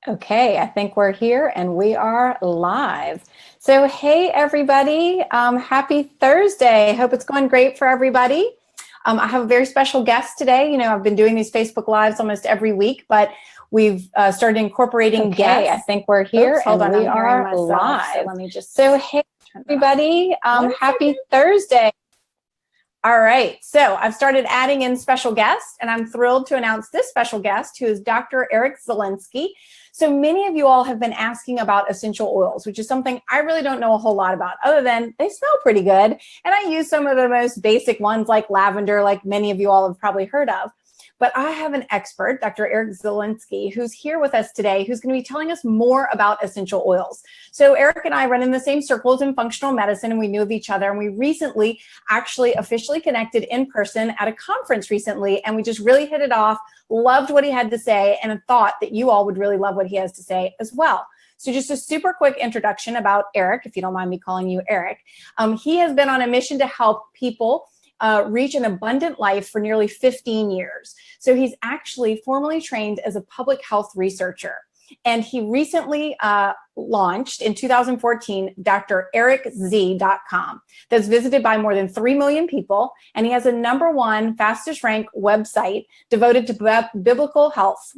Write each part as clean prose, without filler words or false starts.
Okay, I think we're here and we are live. So, hey, everybody, happy Thursday. Hope it's going great for everybody. I have a very special guest today. I've been doing these Facebook Lives almost every week, but we've started incorporating guests. I think we're here. Hold on, we are live. So let me just. So, hey, everybody, happy Thursday. All right, so I've started adding in special guests, and I'm thrilled to announce this special guest, who is Dr. Eric Zielinski. So many of you all have been asking about essential oils, which is something I really don't know a whole lot about, other than they smell pretty good. And I use some of the most basic ones like lavender, like many of you all have probably heard of. But I have an expert, Dr. Eric Zielinski, who's here with us today, who's going to be telling us more about essential oils. So Eric and I run in the same circles in functional medicine, and we knew of each other. And we recently actually officially connected in person at a conference recently, and we just really hit it off, loved what he had to say, and thought that you all would really love what he has to say as well. So just a super quick introduction about Eric, if you don't mind me calling you Eric. He has been on a mission to help people reach an abundant life for nearly 15 years. So he's actually formally trained as a public health researcher. And he recently launched in 2014, drerickz.com, that's visited by more than 3 million people. And he has a #1 fastest ranked website devoted to biblical health.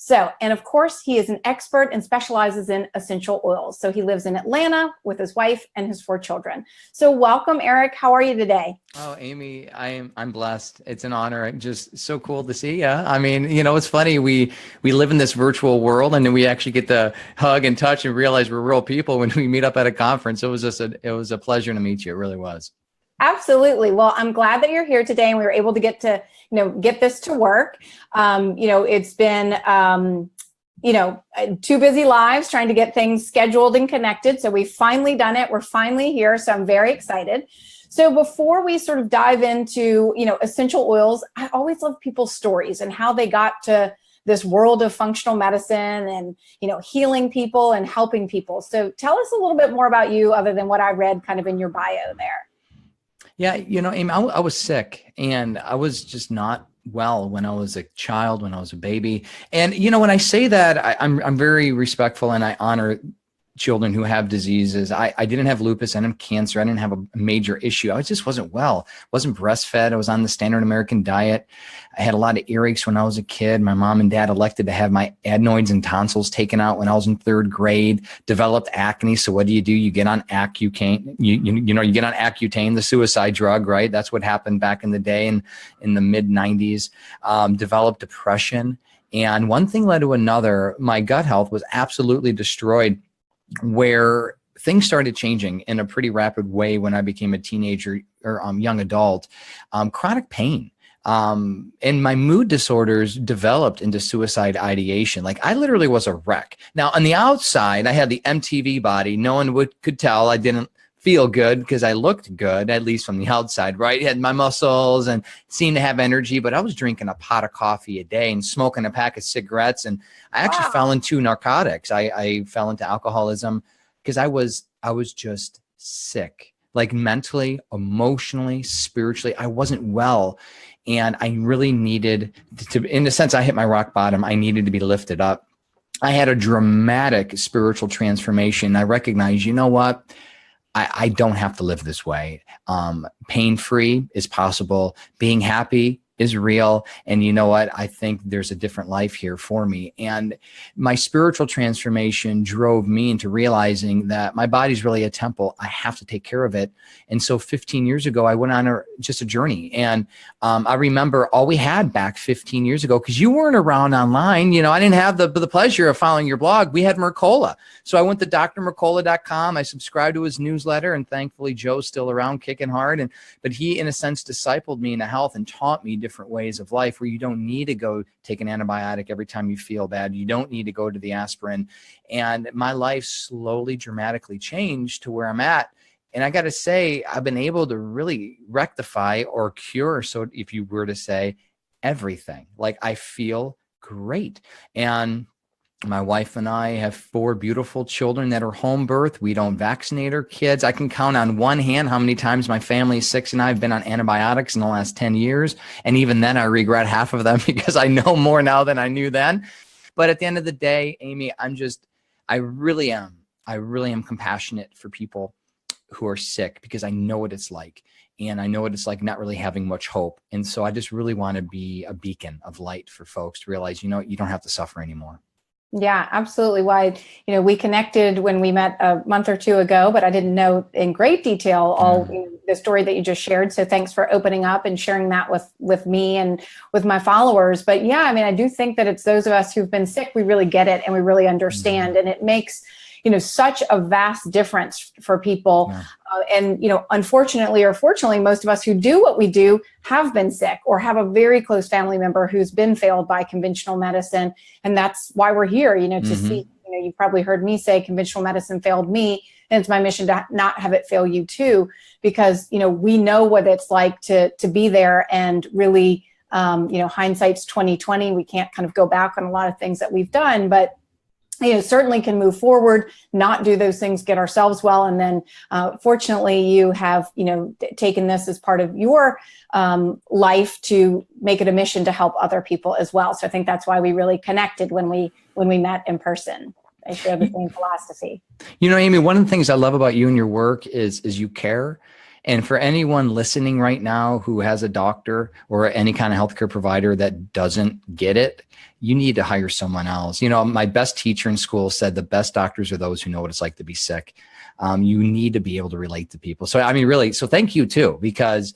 So, and of course, he is an expert and specializes in essential oils. So he lives in Atlanta with his wife and his 4 children. So welcome, Eric. How are you today? Oh, Amy, I'm blessed. It's an honor. Just so cool to see you. I mean, it's funny. We live in this virtual world, and then we actually get to hug and touch and realize we're real people when we meet up at a conference. It was a pleasure to meet you. It really was. Absolutely. Well, I'm glad that you're here today and we were able to get get this to work. It's been, 2 busy lives trying to get things scheduled and connected. So we've finally done it. We're finally here. So I'm very excited. So before we sort of dive into, essential oils, I always love people's stories and how they got to this world of functional medicine and, healing people and helping people. So tell us a little bit more about you other than what I read kind of in your bio there. Yeah, Amy, I was sick and I was just not well when I was a child, when I was a baby. And, when I say that, I'm very respectful and I honor children who have diseases. I didn't have lupus, I didn't have cancer, I didn't have a major issue. I just wasn't well. Wasn't breastfed. I was on the standard American diet. I had a lot of earaches when I was a kid. My mom and dad elected to have my adenoids and tonsils taken out when I was in 3rd grade. Developed acne. So what do? You get on Accutane. You get on Accutane, the suicide drug, right? That's what happened back in the day in the mid 90s. Developed depression. And one thing led to another. My gut health was absolutely destroyed, where things started changing in a pretty rapid way when I became a teenager or young adult. Chronic pain. And my mood disorders developed into suicide ideation. Like I literally was a wreck. Now on the outside, I had the MTV body. No one could tell I didn't feel good because I looked good, at least from the outside, right? I had my muscles and seemed to have energy, but I was drinking a pot of coffee a day and smoking a pack of cigarettes. And I actually fell into narcotics. I fell into alcoholism because I was just sick, like mentally, emotionally, spiritually. I wasn't well. And I really needed to, in a sense, I hit my rock bottom. I needed to be lifted up. I had a dramatic spiritual transformation. I recognized, you know what? I don't have to live this way. Pain-free is possible. Being happy is real. And you know what? I think there's a different life here for me. And my spiritual transformation drove me into realizing that my body's really a temple. I have to take care of it. And so 15 years ago, I went on just a journey. And I remember all we had back 15 years ago, because you weren't around online. I didn't have the pleasure of following your blog. We had Mercola. So I went to drmercola.com. I subscribed to his newsletter. And thankfully, Joe's still around kicking hard. But he, in a sense, discipled me into health and taught me different ways of life where you don't need to go take an antibiotic every time you feel bad. You don't need to go to the aspirin. And my life slowly, dramatically changed to where I'm at. And I got to say, I've been able to really rectify or cure, so if you were to say, everything. Like I feel great. And my wife and I have 4 beautiful children that are home birth. We don't vaccinate our kids. I can count on one hand how many times my family, 6 and I, have been on antibiotics in the last 10 years. And even then I regret half of them because I know more now than I knew then. But at the end of the day, Amy, I really am compassionate for people who are sick, because I know what it's like. And I know what it's like not really having much hope. And so I just really want to be a beacon of light for folks to realize, you don't have to suffer anymore. Yeah, absolutely. Why, we connected when we met a month or two ago, but I didn't know in great detail all the story that you just shared. So thanks for opening up and sharing that with me and with my followers. But yeah, I do think that it's those of us who've been sick, we really get it and we really understand. And it makes, such a vast difference for people. Yeah. And, unfortunately or fortunately, most of us who do what we do have been sick or have a very close family member who's been failed by conventional medicine. And that's why we're here, to see, you've probably heard me say conventional medicine failed me. And it's my mission to not have it fail you too, because, we know what it's like to be there and really, hindsight's 2020. We can't kind of go back on a lot of things that we've done, but certainly can move forward, not do those things, get ourselves well. And then fortunately you have, taken this as part of your life to make it a mission to help other people as well. So I think that's why we really connected when we met in person. I share the same philosophy. Amy, one of the things I love about you and your work is you care. And for anyone listening right now who has a doctor or any kind of healthcare provider that doesn't get it, you need to hire someone else. My best teacher in school said the best doctors are those who know what it's like to be sick. You need to be able to relate to people. So, really, so thank you too, because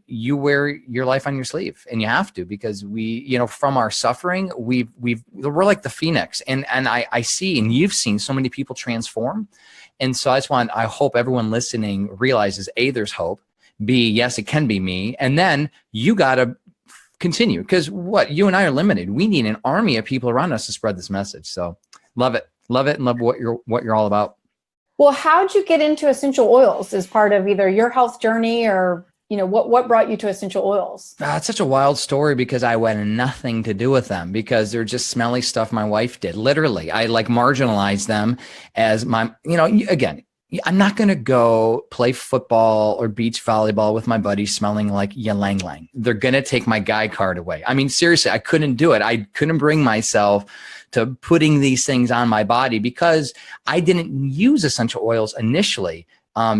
you wear your life on your sleeve, and you have to, because we, from our suffering, we're like the phoenix, and I see, and you've seen so many people transform. And so I hope everyone listening realizes, A, there's hope. B, yes, it can be me. And then you got to continue, because you and I are limited. We need an army of people around us to spread this message. So love it, and love what you're all about. Well, how'd you get into essential oils as part of either your health journey or, what brought you to essential oils? It's such a wild story, because I had nothing to do with them, because they're just smelly stuff my wife did. Literally, I marginalized them as again, I'm not going to go play football or beach volleyball with my buddies smelling like ylang lang. They're going to take my guy card away. Seriously, I couldn't do it. I couldn't bring myself to putting these things on my body, because I didn't use essential oils initially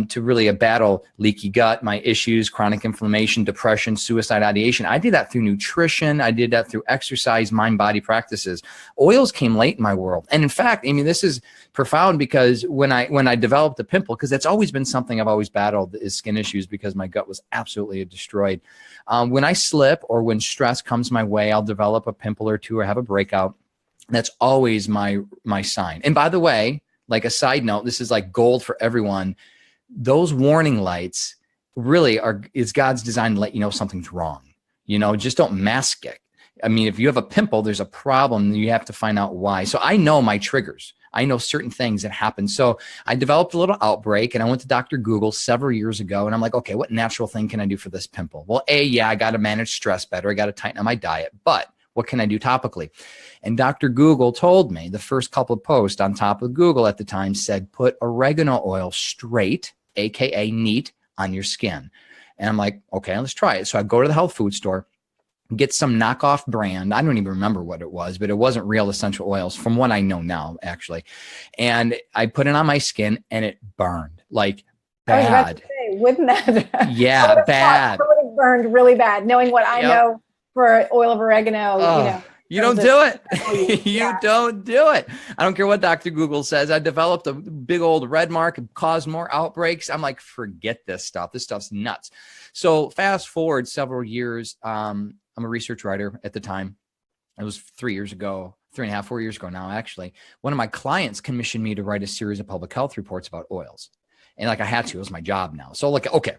to really battle leaky gut, my issues, chronic inflammation, depression, suicide ideation. I did that through nutrition. I did that through exercise, mind-body practices. Oils came late in my world. And in fact, this is profound, because when I developed a pimple, because that's always been something I've always battled, is skin issues, because my gut was absolutely destroyed. When I slip or when stress comes my way, I'll develop a pimple or two or have a breakout. That's always my sign. And by the way, like a side note, this is like gold for everyone. Those warning lights really is God's design to let you know something's wrong. Just don't mask it. If you have a pimple, there's a problem, and you have to find out why. So I know my triggers. I know certain things that happen. So I developed a little outbreak, and I went to Dr. Google several years ago, and I'm like, okay, what natural thing can I do for this pimple? Well, I got to manage stress better. I got to tighten up my diet, but what can I do topically? And Dr. Google told me, the first couple of posts on top of Google at the time said, put oregano oil straight, AKA neat, on your skin. And I'm like, okay, let's try it. So I go to the health food store, get some knockoff brand. I don't even remember what it was, but it wasn't real essential oils from what I know now, actually. And I put it on my skin, and it burned like bad. Wouldn't that? Yeah, bad. It would have burned really bad, knowing what I know for oil of oregano, You don't do it. You don't do it. I don't care what Dr. Google says. I developed a big old red mark and caused more outbreaks. I'm like, forget this stuff. This stuff's nuts. So fast forward several years. I'm a research writer at the time. It was 3 years ago, 3.5, 4 years ago now, actually. One of my clients commissioned me to write a series of public health reports about oils. And I had to, it was my job now. So okay.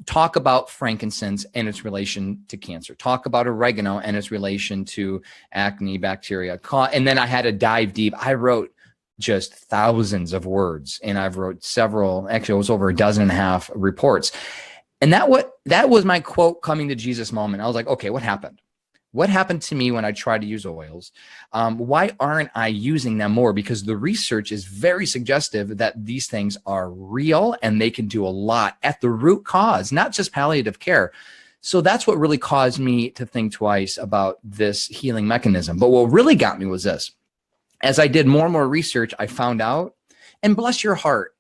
Talk about frankincense and its relation to cancer. Talk about oregano and its relation to acne, bacteria. And then I had to dive deep. I wrote just thousands of words, and I've wrote several, actually it was over 12.5 reports. And that was my quote coming to Jesus moment. I was like, okay, what happened? What happened to me when I tried to use oils? Why aren't I using them more? Because the research is very suggestive that these things are real and they can do a lot at the root cause, not just palliative care. So that's what really caused me to think twice about this healing mechanism. But what really got me was this. As I did more and more research, I found out, and bless your heart,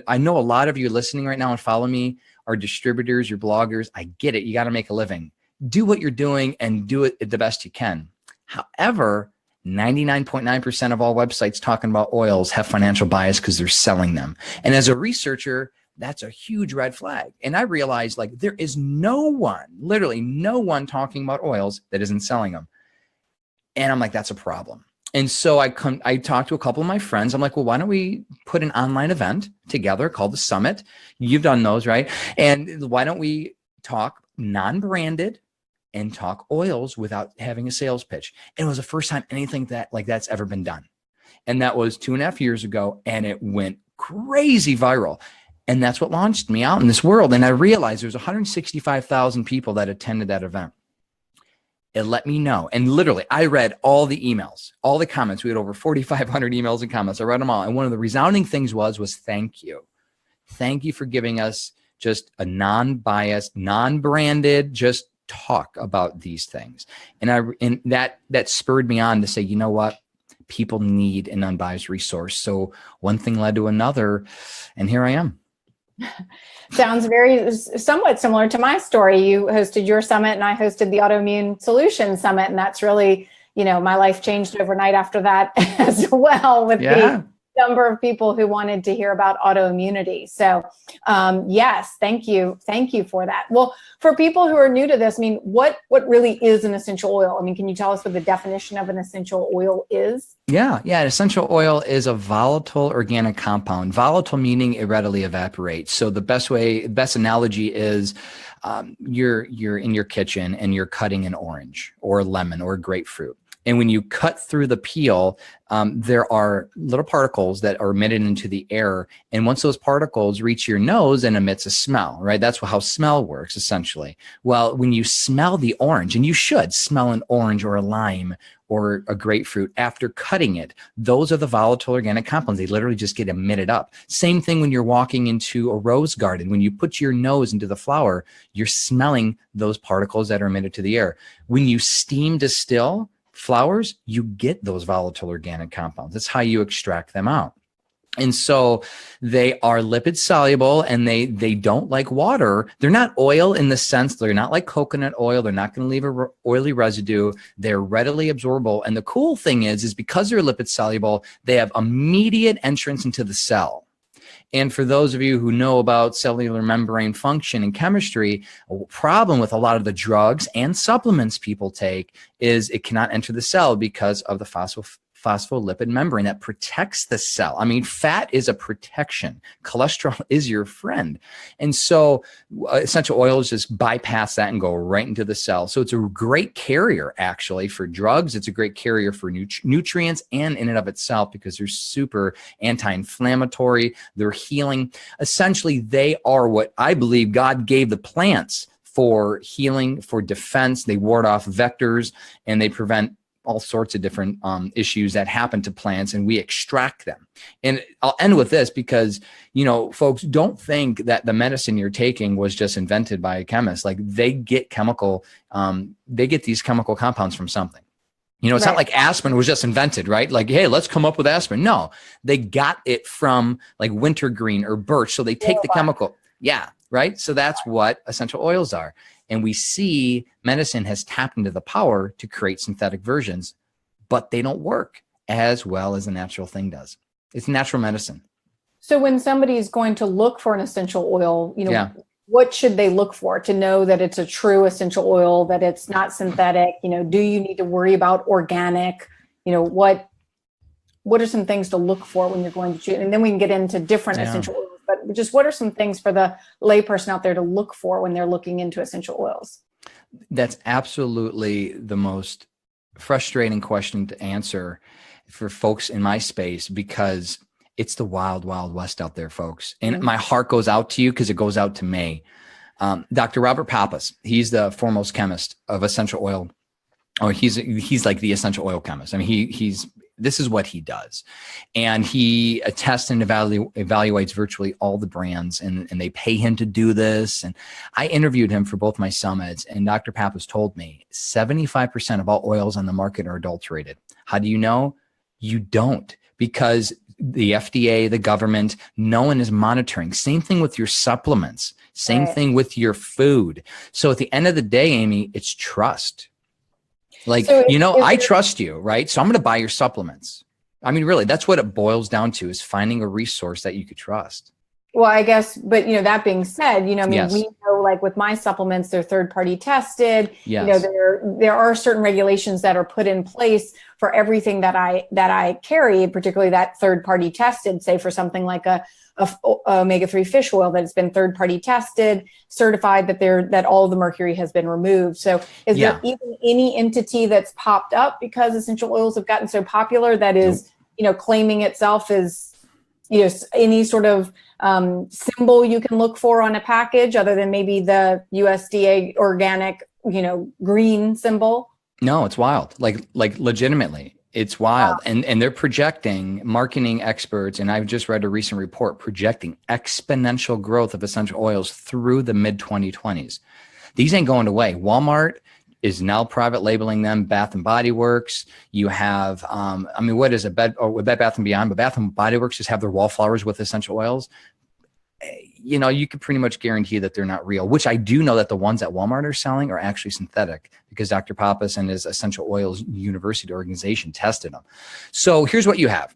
I know a lot of you listening right now and follow me are distributors, you're bloggers. I get it. You got to make a living. Do what you're doing and do it the best you can. However, 99.9% of all websites talking about oils have financial bias because they're selling them. And as a researcher, that's a huge red flag. And I realized like there is no one, literally no one talking about oils that isn't selling them. And I'm like, that's a problem. And so I talked to a couple of my friends. I'm like, well, why don't we put an online event together called the Summit? You've done those, right? And why don't we talk non-branded and talk oils without having a sales pitch? And it was the first time anything that's ever been done. And that was 2.5 years ago. And it went crazy viral. And that's what launched me out in this world. And I realized there was 165,000 people that attended that event. It let me know. And literally, I read all the emails, all the comments. We had over 4,500 emails and comments. I read them all. And one of the resounding things was thank you. Thank you for giving us just a non-biased, non-branded, just talk about these things. And that spurred me on to say, you know what? People need an unbiased resource. So one thing led to another, and here I am. Sounds somewhat similar to my story. You hosted your summit and I hosted the Autoimmune Solutions Summit. And that's really, my life changed overnight after that as well with the number of people who wanted to hear about autoimmunity. So yes, thank you. Thank you for that. Well, for people who are new to this, what really is an essential oil? Can you tell us what the definition of an essential oil is? Yeah. An essential oil is a volatile organic compound. Volatile meaning it readily evaporates. So the best analogy is you're in your kitchen and you're cutting an orange or a lemon or a grapefruit. And when you cut through the peel, there are little particles that are emitted into the air. And once those particles reach your nose and emits a smell, right? That's how smell works, essentially. Well, when you smell the orange, and you should smell an orange or a lime or a grapefruit after cutting it, those are the volatile organic compounds. They literally just get emitted up. Same thing when you're walking into a rose garden. When you put your nose into the flower, you're smelling those particles that are emitted to the air. When you steam distill flowers, you get those volatile organic compounds. That's how you extract them out. And so they are lipid soluble and they don't like water. They're not oil in the sense, they're not like coconut oil. They're not going to leave a oily residue. They're readily absorbable. And the cool thing is because they're lipid soluble, they have immediate entrance into the cell. And for those of you who know about cellular membrane function and chemistry, a problem with a lot of the drugs and supplements people take is it cannot enter the cell because of the phospholipid membrane that protects the cell. Fat is a protection. Cholesterol is your friend. And so essential oils just bypass that and go right into the cell. So it's a great carrier, actually, for drugs. It's a great carrier for nutrients and in and of itself because they're super anti-inflammatory. They're healing. Essentially, they are what I believe God gave the plants for healing, for defense. They ward off vectors and they prevent all sorts of different issues that happen to plants, and we extract them. And I'll end with this because, folks, don't think that the medicine you're taking was just invented by a chemist. Like they get these chemical compounds from something. It's not like aspirin was just invented, right? Like, hey, let's come up with aspirin. No, they got it from like wintergreen or birch. So they take the chemical. Yeah. Right. So that's what essential oils are. And we see medicine has tapped into the power to create synthetic versions, but they don't work as well as a natural thing does. It's natural medicine. So when somebody is going to look for an essential oil, what should they look for to know that it's a true essential oil, that it's not synthetic? Do you need to worry about organic? What are some things to look for when you're going to choose? And then we can get into different essential oils. But just what are some things for the layperson out there to look for when they're looking into essential oils? That's absolutely the most frustrating question to answer for folks in my space because it's the wild, wild west out there, folks. And my heart goes out to you because it goes out to me. Dr. Robert Pappas, he's the foremost chemist of essential oil. Or he's like the essential oil chemist. He's this is what he does. And he tests and evaluates virtually all the brands, and they pay him to do this. And I interviewed him for both my summits, and Dr. Pappas told me 75% of all oils on the market are adulterated. How do you know? You don't, because the FDA, the government, no one is monitoring. Same thing with your supplements. Same thing with your food. So at the end of the day, Amy, it's trust. Like, so I trust you, right? So I'm going to buy your supplements. I mean, really, that's what it boils down to, is finding a resource that you could trust. Well, I guess, but that being said, I mean, Yes. we know, like with my supplements, they're third-party tested. Yes. There are certain regulations that are put in place for everything that I carry, particularly that third-party tested. Say for something like a omega-3 fish oil that has been third-party tested, certified that all of the mercury has been removed. So, is there even any entity that's popped up because essential oils have gotten so popular that is, claiming itself as, any sort of symbol you can look for on a package other than maybe the USDA organic, green symbol? No, it's wild. Like legitimately, it's wild. Wow. And they're projecting, marketing experts, and I've just read a recent report projecting exponential growth of essential oils through the mid 2020s. These ain't going away. Walmart is now private labeling them. Bath and Body Works. You have, what is it? Bed Bath and Beyond, but Bath and Body Works just have their wallflowers with essential oils. You can pretty much guarantee that they're not real, which I do know that the ones that Walmart are selling are actually synthetic, because Dr. Pappas and his Essential Oils University organization tested them. So here's what you have.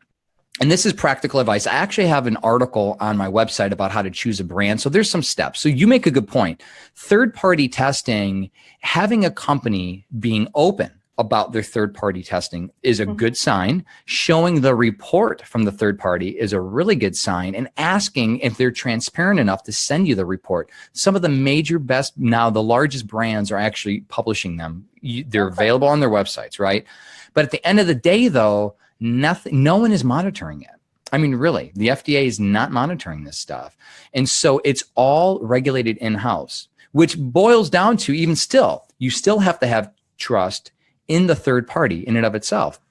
And this is practical advice. I actually have an article on my website about how to choose a brand. So there's some steps. So you make a good point. Third-party testing, having a company being open about their third-party testing is a good sign. Showing the report from the third party is a really good sign, and asking if they're transparent enough to send you the report. Some of the major the largest brands are actually publishing them. They're available on their websites, right? But at the end of the day, though, no one is monitoring it. I mean, really, the FDA is not monitoring this stuff. And so it's all regulated in-house, which boils down to, even still, you still have to have trust in the third party in and of itself,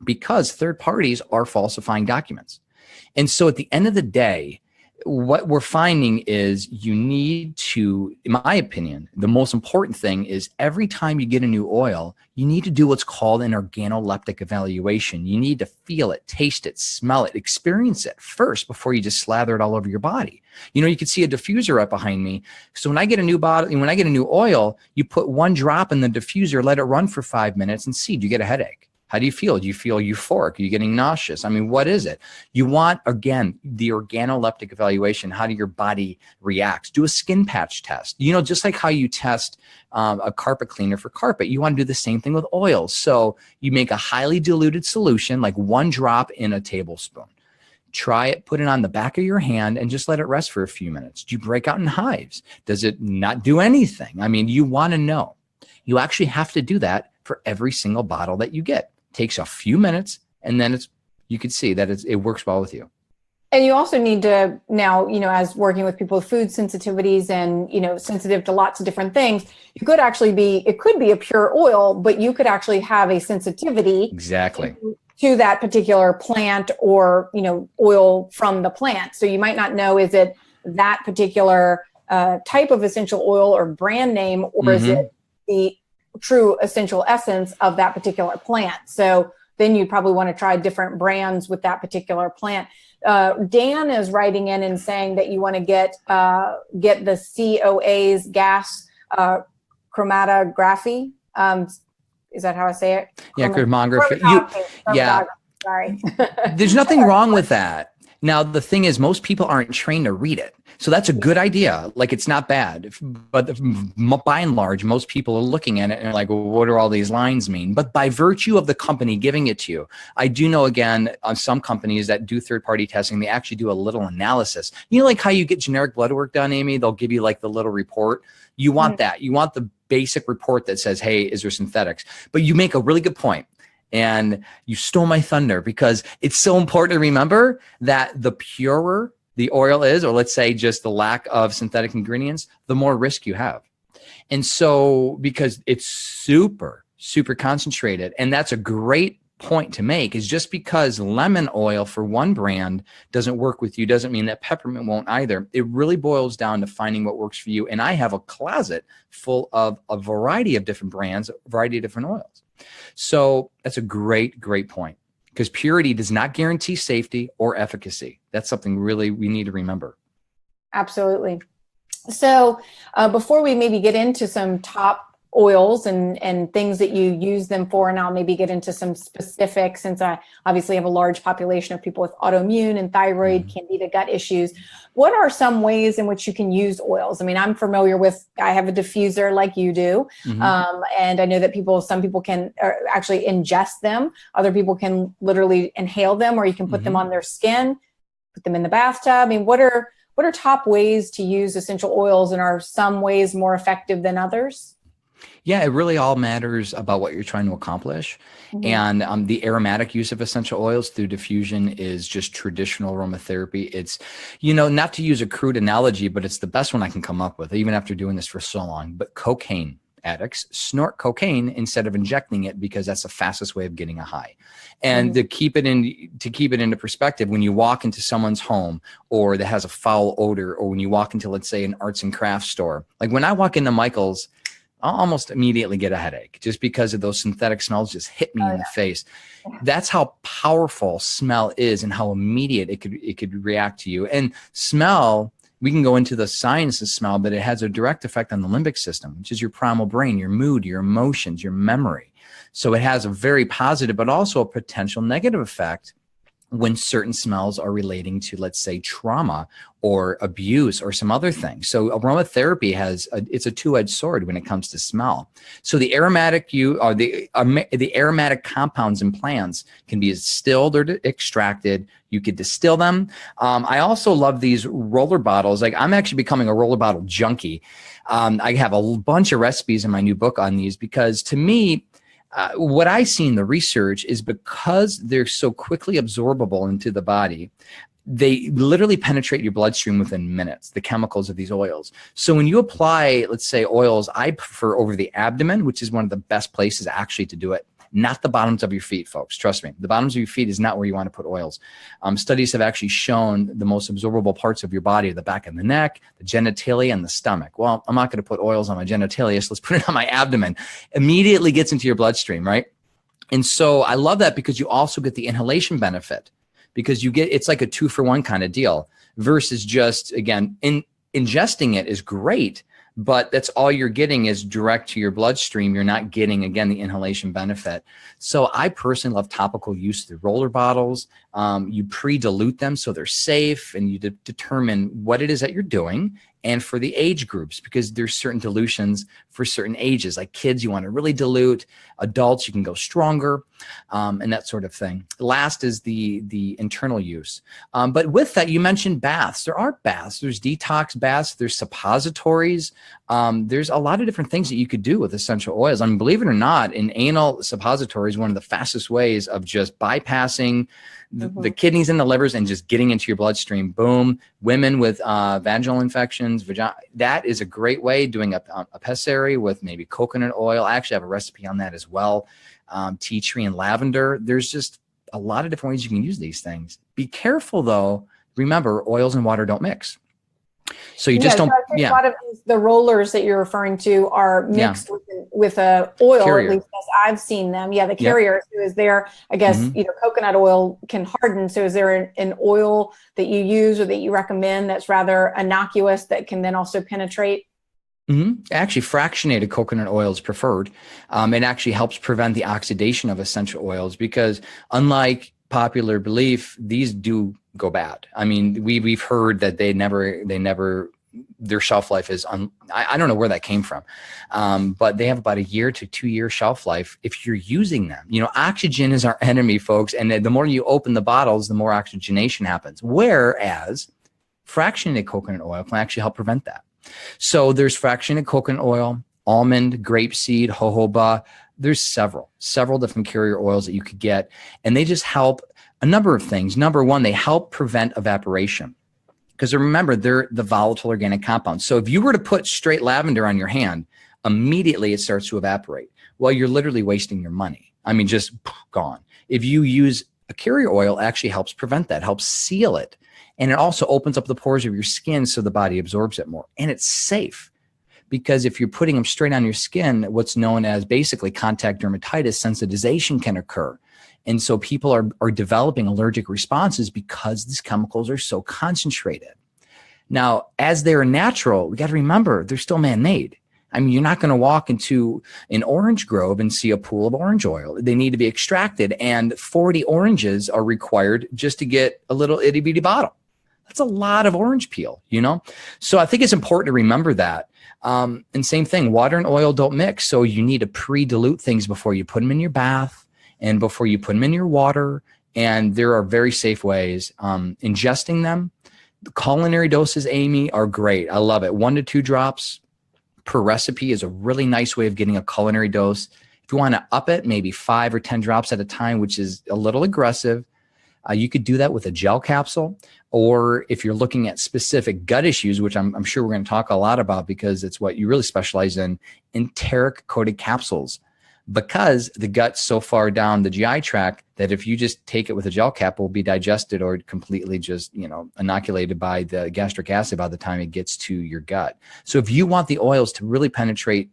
because third parties are falsifying documents. And so at the end of the day, what we're finding is you need to, in my opinion, the most important thing is every time you get a new oil, you need to do what's called an organoleptic evaluation. You need to feel it, taste it, smell it, experience it first before you just slather it all over your body. You can see a diffuser right behind me. So when I get a new oil, you put one drop in the diffuser, let it run for 5 minutes, and see, do you get a headache? How do you feel? Do you feel euphoric? Are you getting nauseous? I mean, what is it? You want, again, the organoleptic evaluation. How do your body react? Do a skin patch test. Just like how you test a carpet cleaner for carpet, you want to do the same thing with oils. So you make a highly diluted solution, like one drop in a tablespoon. Try it, put it on the back of your hand, and just let it rest for a few minutes. Do you break out in hives? Does it not do anything? I mean, you want to know. You actually have to do that for every single bottle that you get. Takes a few minutes, and then you can see that it works well with you. And you also need to now, as working with people with food sensitivities and, sensitive to lots of different things, it could be a pure oil, but you could actually have a sensitivity exactly to that particular plant or, oil from the plant. So you might not know, is it that particular type of essential oil or brand name, or is it the true essential essence of that particular plant? So then you probably want to try different brands with that particular plant. Dan is writing in and saying that you want to get the COA's gas chromatography. Is that how I say it? Yeah, chromatography. Sorry. There's nothing wrong with that. Now, the thing is, most people aren't trained to read it. So that's a good idea. Like, it's not bad. But by and large, most people are looking at it and are like, well, what do all these lines mean? But by virtue of the company giving it to you, I do know, again, on some companies that do third-party testing, they actually do a little analysis. Like how you get generic blood work done, Amy? They'll give you like the little report. You want that. You want the basic report that says, hey, is there synthetics? But you make a really good point. And you stole my thunder, because it's so important to remember that the purer the oil is, or let's say just the lack of synthetic ingredients, the more risk you have. And so, because it's super, super concentrated, and that's a great point to make is just because lemon oil for one brand doesn't work with you doesn't mean that peppermint won't either. It really boils down to finding what works for you. And I have a closet full of a variety of different brands, a variety of different oils. So that's a great, great point, because purity does not guarantee safety or efficacy. That's something really we need to remember. Absolutely. So before we maybe get into some top oils and things that you use them for, and I'll maybe get into some specifics, since I obviously have a large population of people with autoimmune and thyroid, candida, gut issues. What are some ways in which you can use oils? I mean, I'm familiar with, I have a diffuser like you do. And I know that some people can actually ingest them. Other people can literally inhale them, or you can put them on their skin, put them in the bathtub. I mean, what are top ways to use essential oils, and are some ways more effective than others? Yeah, it really all matters about what you're trying to accomplish. And the aromatic use of essential oils through diffusion is just traditional aromatherapy. It's, not to use a crude analogy, but it's the best one I can come up with, even after doing this for so long. But cocaine addicts snort cocaine instead of injecting it, because that's the fastest way of getting a high. And to keep it into perspective, when you walk into someone's home or that has a foul odor, or when you walk into, let's say, an arts and crafts store, like when I walk into Michael's, I'll almost immediately get a headache just because of those synthetic smells just hit me in the face. That's how powerful smell is, and how immediate it could react to you. And smell, we can go into the science of smell, but it has a direct effect on the limbic system, which is your primal brain, your mood, your emotions, your memory. So it has a very positive, but also a potential negative effect when certain smells are relating to, let's say, trauma or abuse or some other thing. So aromatherapy it's a two-edged sword when it comes to smell. So the aromatic the aromatic compounds in plants can be distilled or extracted. You could distill them. I also love these roller bottles. Like, I'm actually becoming a roller bottle junkie. I have a bunch of recipes in my new book on these, because to me, what I see in the research is, because they're so quickly absorbable into the body, they literally penetrate your bloodstream within minutes, the chemicals of these oils. So when you apply, let's say, oils, I prefer over the abdomen, which is one of the best places actually to do it. Not the bottoms of your feet, folks. Trust me. The bottoms of your feet is not where you want to put oils. Studies have actually shown the most absorbable parts of your body are the back of the neck, the genitalia, and the stomach. Well, I'm not going to put oils on my genitalia, so let's put it on my abdomen. Immediately gets into your bloodstream, right? And so I love that, because you also get the inhalation benefit, because it's like a 2-for-1 kind of deal, versus just, again, ingesting it is great, but that's all you're getting is direct to your bloodstream. You're not getting, again, the inhalation benefit. So I personally love topical use through roller bottles. You pre-dilute them so they're safe, and you determine what it is that you're doing, and for the age groups, because there's certain dilutions for certain ages. Like kids, you want to really dilute. Adults, you can go stronger, and that sort of thing. Last is the internal use. But with that, you mentioned baths. There are baths. There's detox baths. There's suppositories. There's a lot of different things that you could do with essential oils. I mean, believe it or not, an anal suppository is one of the fastest ways of just bypassing the kidneys and the livers and just getting into your bloodstream. Boom. Women with vaginal infections, that is a great way. Doing a pessary with maybe coconut oil. I actually have a recipe on that as well. Tea tree and lavender. There's just a lot of different ways you can use these things. Be careful, though. Remember, oils and water don't mix. So you just don't. So I think a lot of the rollers that you're referring to are mixed with a oil, carrier. at least as I've seen them. Yeah, the carrier. So is there, I guess, coconut oil can harden. So is there an oil that you use or that you recommend that's rather innocuous that can then also penetrate? Actually, fractionated coconut oil is preferred. It actually helps prevent the oxidation of essential oils, because unlike popular belief, these do go bad. I mean, we've heard that their shelf life is I don't know where that came from, but they have about 1 year to 2 year shelf life if you're using them. Oxygen is our enemy, folks, and the more you open the bottles, the more oxygenation happens. Whereas fractionated coconut oil can actually help prevent that. So there's fractionated coconut oil, almond, grapeseed, jojoba. There's several different carrier oils that you could get, and they just help a number of things. Number one, they help prevent evaporation, because remember, they're the volatile organic compounds. So if you were to put straight lavender on your hand, immediately it starts to evaporate. Well, you're literally wasting your money. I mean, just gone. If you use a carrier oil, it actually helps prevent that, helps seal it. And it also opens up the pores of your skin so the body absorbs it more. And it's safe because if you're putting them straight on your skin, what's known as basically contact dermatitis, sensitization can occur. And so people are developing allergic responses because these chemicals are so concentrated. Now, as they're natural, we got to remember they're still man-made. I mean, you're not going to walk into an orange grove and see a pool of orange oil. They need to be extracted, and 40 oranges are required just to get a little itty bitty bottle. That's a lot of orange peel, you know? So I think it's important to remember that. And same thing, water and oil don't mix. So you need to pre-dilute things before you put them in your bath and before you put them in your water. And there are very safe ways. Ingesting them. The culinary doses, Amy, are great. I love it. 1 to 2 drops per recipe is a really nice way of getting a culinary dose. If you want to up it, maybe 5 or 10 drops at a time, which is a little aggressive. You could do that with a gel capsule, or if you're looking at specific gut issues, which I'm sure we're going to talk a lot about because it's what you really specialize in, enteric coated capsules. Because the gut's so far down the GI tract that if you just take it with a gel cap, it will be digested or completely just, inoculated by the gastric acid by the time it gets to your gut. So if you want the oils to really penetrate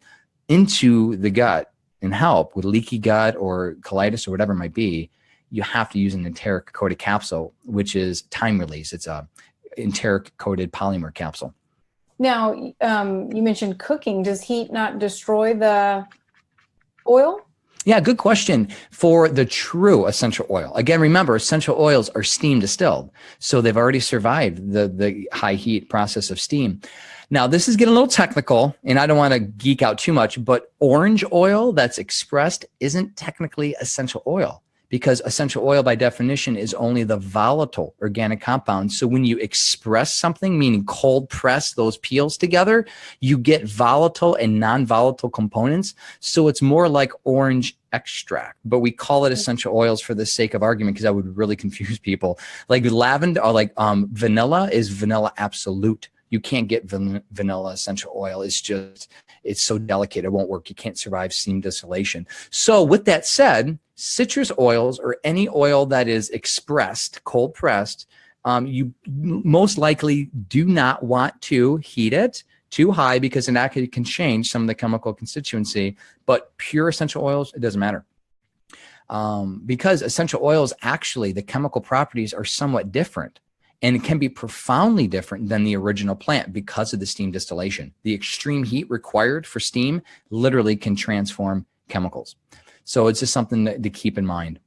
into the gut and help with leaky gut or colitis or whatever it might be, you have to use an enteric coated capsule, which is time release. It's a enteric coated polymer capsule. Now, you mentioned cooking. Does heat not destroy the oil? Yeah, good question. For the true essential oil, again, remember, essential oils are steam distilled. So they've already survived the high heat process of steam. Now, this is getting a little technical, and I don't want to geek out too much, but orange oil that's expressed isn't technically essential oil, because essential oil by definition is only the volatile organic compound. So when you express something, meaning cold press those peels together, you get volatile and non-volatile components. So it's more like orange extract, but we call it essential oils for the sake of argument because that would really confuse people. Like lavender or like vanilla is vanilla absolute. You can't get vanilla essential oil. It's so delicate. It won't work. You can't survive steam distillation. So with that said, citrus oils or any oil that is expressed, cold pressed, you most likely do not want to heat it too high because then that can change some of the chemical constituency. But pure essential oils, it doesn't matter. Because essential oils, actually, the chemical properties are somewhat different. And it can be profoundly different than the original plant because of the steam distillation. The extreme heat required for steam literally can transform chemicals. So it's just something to keep in mind.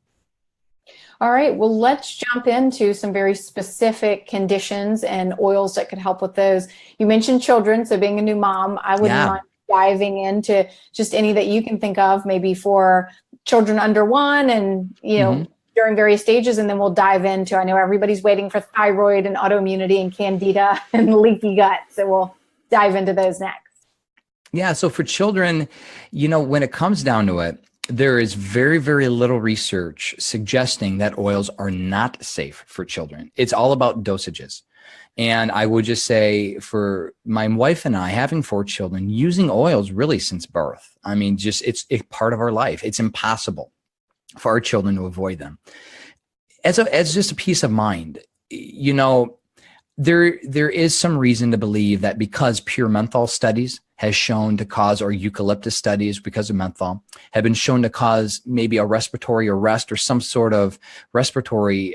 All right. Well, let's jump into some very specific conditions and oils that could help with those. You mentioned children. So being a new mom, I wouldn't mind diving into just any that you can think of, maybe for children under 1 and, during various stages, and then we'll dive into, I know everybody's waiting for thyroid and autoimmunity and candida and leaky gut. So we'll dive into those next. Yeah. So for children, when it comes down to it, there is very, very little research suggesting that oils are not safe for children. It's all about dosages. And I would just say for my wife and I, having 4 children, using oils really since birth. I mean, it's part of our life. It's impossible for our children to avoid them. As just a peace of mind, there is some reason to believe that because pure menthol studies has shown to cause, or eucalyptus studies because of menthol, have been shown to cause maybe a respiratory arrest or some sort of respiratory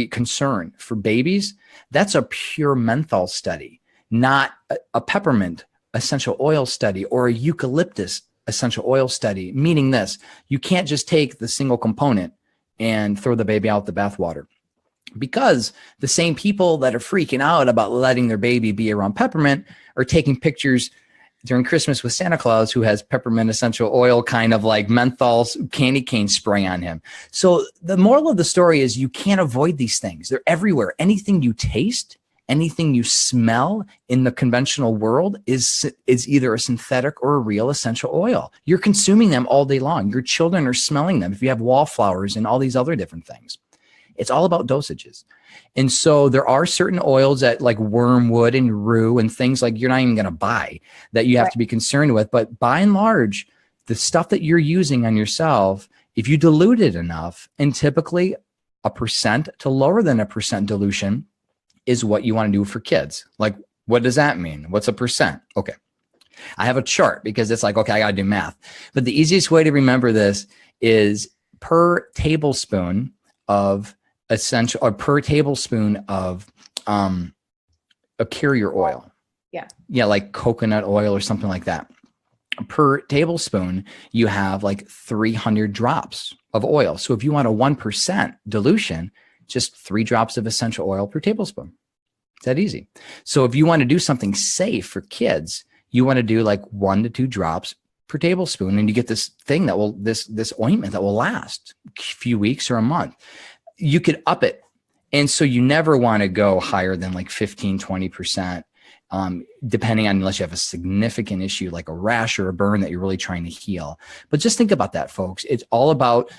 concern for babies. That's a pure menthol study, not a peppermint essential oil study or a eucalyptus essential oil study, meaning this: you can't just take the single component and throw the baby out the bathwater, because the same people that are freaking out about letting their baby be around peppermint are taking pictures during Christmas with Santa Claus, who has peppermint essential oil, kind of like menthol candy cane spray on him. So the moral of the story is you can't avoid these things. They're everywhere. Anything you taste, anything you smell in the conventional world is either a synthetic or a real essential oil. You're consuming them all day long. Your children are smelling them if you have wallflowers and all these other different things. It's all about dosages. And so there are certain oils that, like wormwood and rue and things like you're not even going to buy, that you have to be concerned with. But by and large, the stuff that you're using on yourself if you dilute it enough, and typically 1% to lower than 1% dilution is what you want to do for kids. Like, what does that mean? What's 1%? Okay. I have a chart because it's like, okay, I got to do math. But the easiest way to remember this is per tablespoon of essential, or per tablespoon of a carrier oil. Yeah. Yeah, like coconut oil or something like that. Per tablespoon, you have like 300 drops of oil. So if you want a 1% dilution, just 3 drops of essential oil per tablespoon. It's that easy. So if you want to do something safe for kids, you want to do like 1 to 2 drops per tablespoon, and you get this thing that will, this ointment that will last a few weeks or a month. You could up it. And so you never want to go higher than like 15, 20%. Depending on, unless you have a significant issue like a rash or a burn that you're really trying to heal. But just think about that, folks. It's all about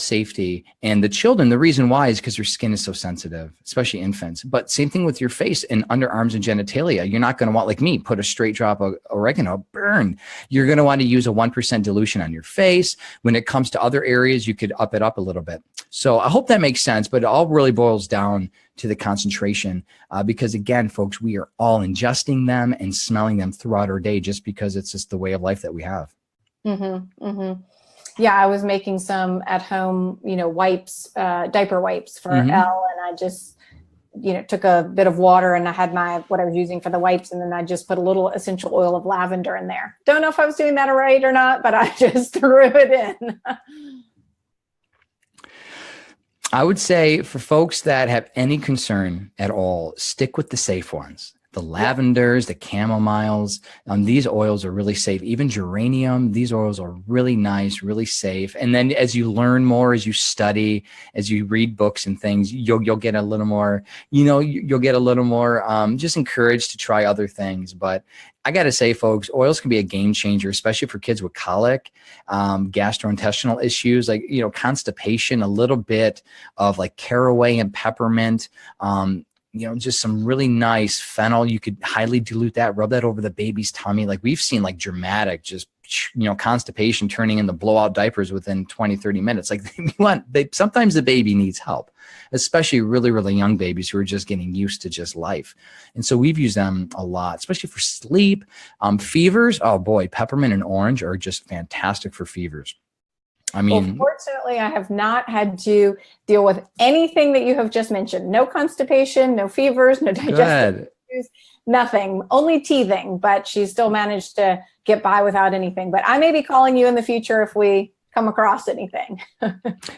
safety. And the children, the reason why is because their skin is so sensitive, especially infants. But same thing with your face and underarms and genitalia. You're not going to want, like me, put a straight drop of oregano, burn. You're going to want to use a 1% dilution on your face. When it comes to other areas, you could up it up a little bit. So I hope that makes sense, but it all really boils down to the concentration, because again, folks, we are all ingesting them and smelling them throughout our day just because it's just the way of life that we have. Mm-hmm, mm-hmm. Yeah, I was making some at home, wipes, diaper wipes for Elle, and I just, took a bit of water and I had what I was using for the wipes, and then I just put a little essential oil of lavender in there. Don't know if I was doing that right or not, but I just threw it in. I would say for folks that have any concern at all, stick with the safe ones. The lavenders, the chamomiles, these oils are really safe. Even geranium, these oils are really nice, really safe. And then as you learn more, as you study, as you read books and things, you'll get a little more, you'll get a little more just encouraged to try other things. But I got to say, folks, oils can be a game changer, especially for kids with colic, gastrointestinal issues, like, constipation, a little bit of like caraway and peppermint, just some really nice fennel. You could highly dilute that, rub that over the baby's tummy. Like we've seen like dramatic, just, constipation turning into blowout diapers within 20, 30 minutes. Like sometimes the baby needs help, especially really, really young babies who are just getting used to just life. And so we've used them a lot, especially for sleep, fevers. Oh boy, peppermint and orange are just fantastic for fevers. I mean, well, fortunately, I have not had to deal with anything that you have just mentioned. No constipation, no fevers, no digestive issues, nothing, only teething, but she still managed to get by without anything. But I may be calling you in the future if we come across anything.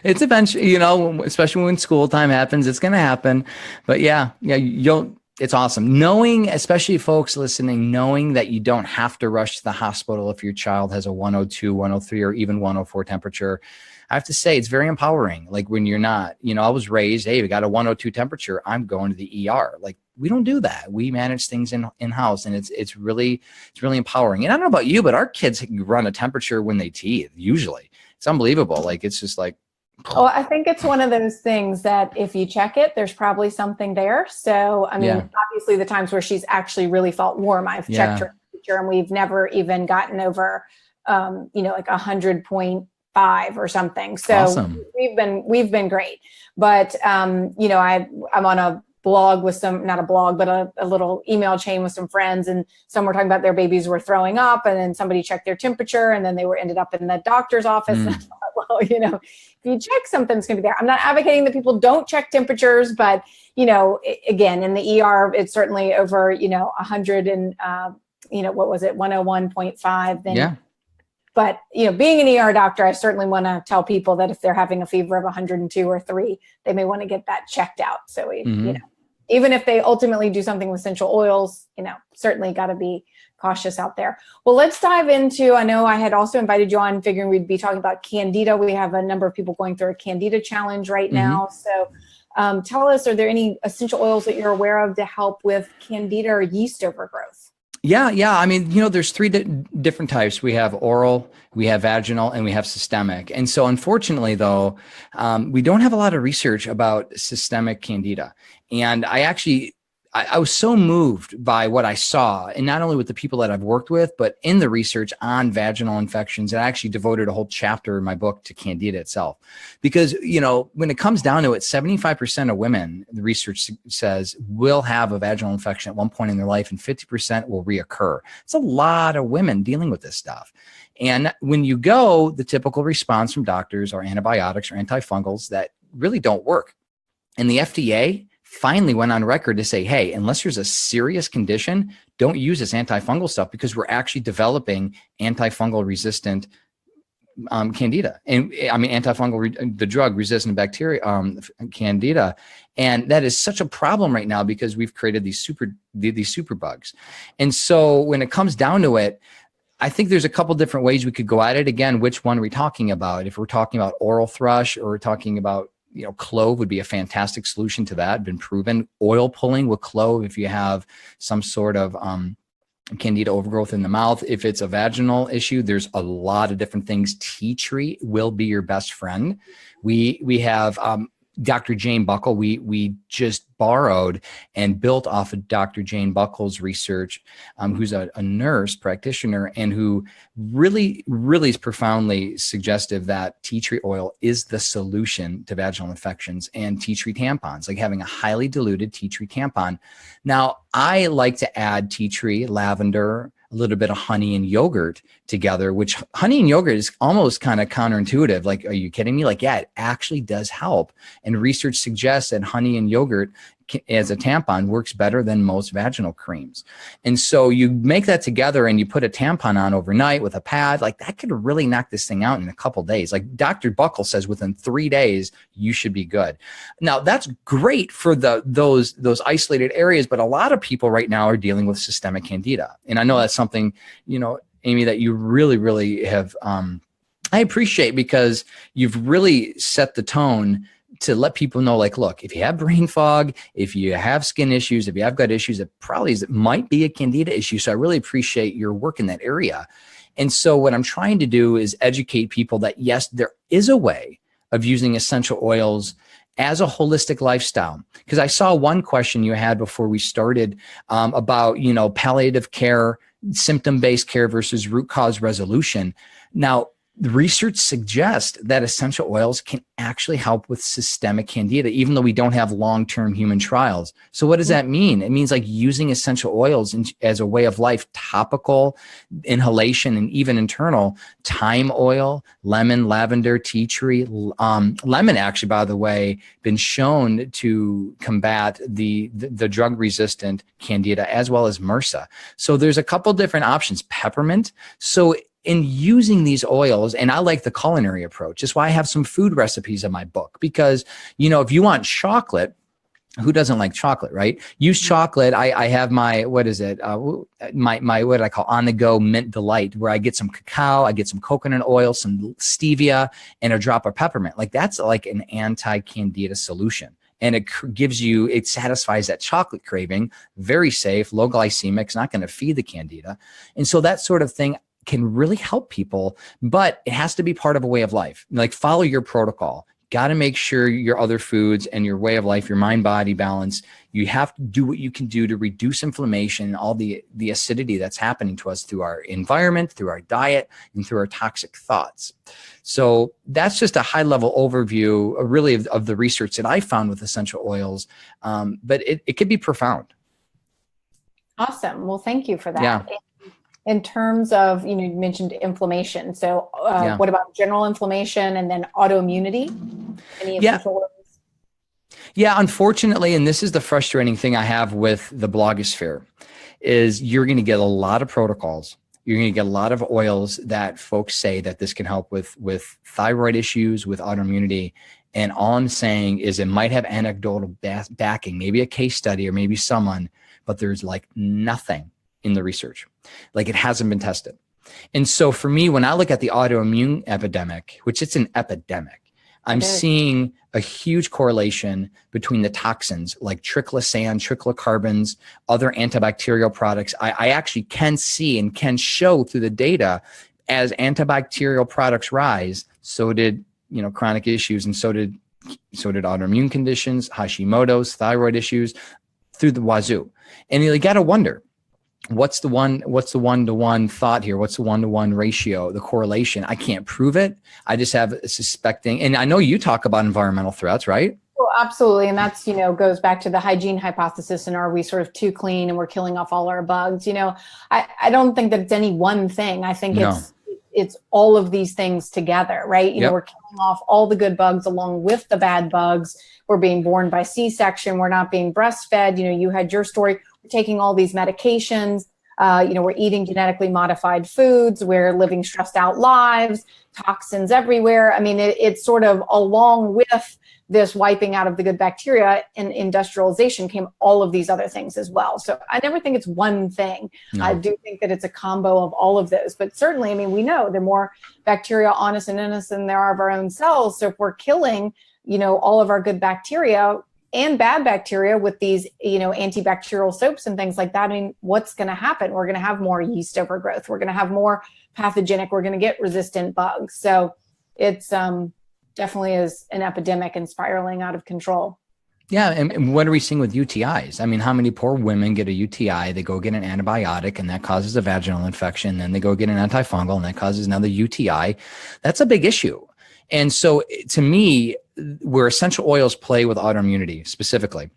It's eventually, especially when school time happens, it's going to happen. But yeah, it's awesome. Knowing, especially folks listening, knowing that you don't have to rush to the hospital if your child has a 102, 103, or even 104 temperature. I have to say, it's very empowering. Like when you're not, I was raised, hey, we got a 102 temperature, I'm going to the ER. Like we don't do that. We manage things in-house, and it's really empowering. And I don't know about you, but our kids run a temperature when they teeth, usually. It's unbelievable. Like it's just like, oh, I think it's one of those things that if you check it, there's probably something there. So, I mean, obviously the times where she's actually really felt warm, I've checked her temperature, and we've never even gotten over, like 100.5 or something. So awesome. we've been great. But, I'm on a blog with not a blog, but a little email chain with some friends, and some were talking about their babies were throwing up, and then somebody checked their temperature, and then they ended up in the doctor's office. And I thought, well, if you check, something's going to be there. I'm not advocating that people don't check temperatures, but again, in the ER, it's certainly over 100 and what was it, 101.5. Then But, being an ER doctor, I certainly want to tell people that if they're having a fever of 102 or 3, they may want to get that checked out. So, even if they ultimately do something with essential oils, certainly got to be cautious out there. Well, let's dive into, I know I had also invited you on figuring we'd be talking about candida. We have a number of people going through a candida challenge right now. So tell us, are there any essential oils that you're aware of to help with candida or yeast overgrowth? Yeah. I mean, there's 3 different types. We have oral, we have vaginal, and we have systemic. And so unfortunately, though, we don't have a lot of research about systemic candida. And I actually I was so moved by what I saw, and not only with the people that I've worked with, but in the research on vaginal infections. And I actually devoted a whole chapter in my book to candida itself, because, you know, when it comes down to it, 75% of women, the research says, will have a vaginal infection at one point in their life, and 50% will reoccur. It's a lot of women dealing with this stuff. And when you go, the typical response from doctors are antibiotics or antifungals that really don't work. And the FDA finally went on record to say, hey, unless there's a serious condition, don't use this antifungal stuff, because we're actually developing antifungal resistant candida. And I mean, antifungal, the drug resistant bacteria, candida. And that is such a problem right now, because we've created these super bugs. And so when it comes down to it, I think there's a couple different ways we could go at it. Again, which one are we talking about? If we're talking about oral thrush, or we're talking about, you know, clove would be a fantastic solution to that. Been proven. Oil pulling with clove, if you have some sort of candida overgrowth in the mouth. If it's a vaginal issue, there's a lot of different things. Tea tree will be your best friend. We have Dr. Jane Buckle. We just borrowed and built off of Dr. Jane Buckle's research, who's a nurse practitioner, and who really is profoundly suggestive that tea tree oil is the solution to vaginal infections, and tea tree tampons, like having a highly diluted tea tree tampon. Now, I like to add tea tree, lavender, a little bit of honey and yogurt together, which honey and yogurt is almost kind of counterintuitive. Like, are you kidding me? Like, yeah, it actually does help. And research suggests that honey and yogurt as a tampon works better than most vaginal creams. And so you make that together and you put a tampon on overnight with a pad, like that could really knock this thing out in a couple days. Like Dr. Buckle says, within 3 days, you should be good. Now that's great for those isolated areas, but a lot of people right now are dealing with systemic candida. And I know that's something, you know, Amy, that you really have, I appreciate, because you've really set the tone to let people know, like, look, if you have brain fog, if you have skin issues, if you have gut issues, it might be a candida issue. So I really appreciate your work in that area. And so what I'm trying to do is educate people that, yes, there is a way of using essential oils as a holistic lifestyle. Because I saw one question you had before we started about, you know, palliative care, symptom-based care versus root cause resolution. Now, the research suggests that essential oils can actually help with systemic candida, even though we don't have long-term human trials. So what does that mean? It means like using essential oils as a way of life, topical, inhalation, and even internal. Thyme oil, lemon, lavender, tea tree. Lemon actually, by the way, been shown to combat the drug-resistant candida as well as MRSA. So there's a couple different options. Peppermint. So in using these oils, and I like the culinary approach. That's why I have some food recipes in my book, because, you know, if you want chocolate, who doesn't like chocolate, right? Use chocolate. I have my, what is it? My what I call on the go mint delight, where I get some cacao, I get some coconut oil, some stevia, and a drop of peppermint. Like that's like an anti-candida solution. And it satisfies that chocolate craving, very safe, low glycemic, it's not going to feed the candida. And so that sort of thing can really help people, but it has to be part of a way of life. Like, follow your protocol. Got to make sure your other foods and your way of life, your mind-body balance, you have to do what you can do to reduce inflammation, all the acidity that's happening to us through our environment, through our diet, and through our toxic thoughts. So that's just a high-level overview, really, of the research that I found with essential oils, but it could be profound. Awesome. Well, thank you for that. Yeah. In terms of, you know, you mentioned inflammation. So what about general inflammation and then autoimmunity? Any essential oils? Yeah, unfortunately, and this is the frustrating thing I have with the blogosphere, is you're going to get a lot of protocols. You're going to get a lot of oils that folks say that this can help with thyroid issues, with autoimmunity. And all I'm saying is it might have anecdotal backing, maybe a case study or maybe someone, but there's like nothing in the research. Like, it hasn't been tested. And so for me, when I look at the autoimmune epidemic, which it's an epidemic, I'm seeing a huge correlation between the toxins like triclosan, triclocarbons, other antibacterial products. I actually can see and can show through the data, as antibacterial products rise, so did, you know, chronic issues, and so did autoimmune conditions, Hashimoto's, thyroid issues. through the wazoo. And you got to wonder, what's the one-to-one thought here? What's the one-to-one ratio, the correlation? I can't prove it. I just have a suspecting. And I know you talk about environmental threats, right? Well, absolutely. And that's, goes back to the hygiene hypothesis. And are we sort of too clean and we're killing off all our bugs? I don't think that it's any one thing. I think it's all of these things together, right? We're killing off all the good bugs along with the bad bugs. We're being born by C-section. We're not being breastfed. You had your story. We're taking all these medications. We're eating genetically modified foods. We're living stressed out lives, toxins everywhere. I mean, it's sort of along with this wiping out of the good bacteria and industrialization came all of these other things as well. So I never think it's one thing. No. I do think that it's a combo of all of those. But certainly, I mean, we know the more bacteria on us and in us than there are of our own cells. So if we're killing, all of our good bacteria and bad bacteria with these, antibacterial soaps and things like that, I mean, what's going to happen? We're going to have more yeast overgrowth. We're going to have more pathogenic. We're going to get resistant bugs. So it's definitely is an epidemic and spiraling out of control. Yeah. And what are we seeing with UTIs? I mean, how many poor women get a UTI? They go get an antibiotic and that causes a vaginal infection. Then they go get an antifungal and that causes another UTI. That's a big issue. And so to me, where essential oils play with autoimmunity specifically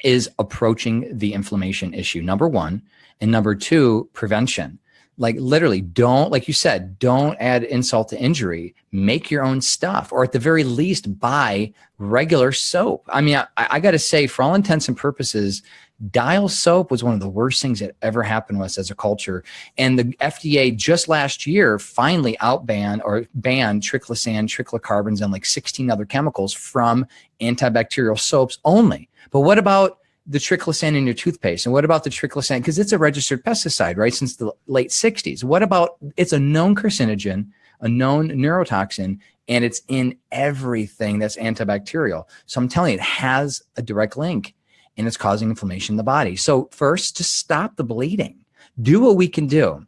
is approaching the inflammation issue, number one. And number two, prevention. Like literally don't, like you said, don't add insult to injury, make your own stuff, or at the very least buy regular soap. I mean, I got to say, for all intents and purposes, dial soap was one of the worst things that ever happened to us as a culture. And the FDA just last year finally banned triclosan, triclocarbons, and like 16 other chemicals from antibacterial soaps only. But what about the triclosan in your toothpaste? And what about the triclosan? Because it's a registered pesticide, right? Since the late 60s. What about, it's a known carcinogen, a known neurotoxin, and it's in everything that's antibacterial. So I'm telling you, it has a direct link and it's causing inflammation in the body. So first, to stop the bleeding, do what we can do.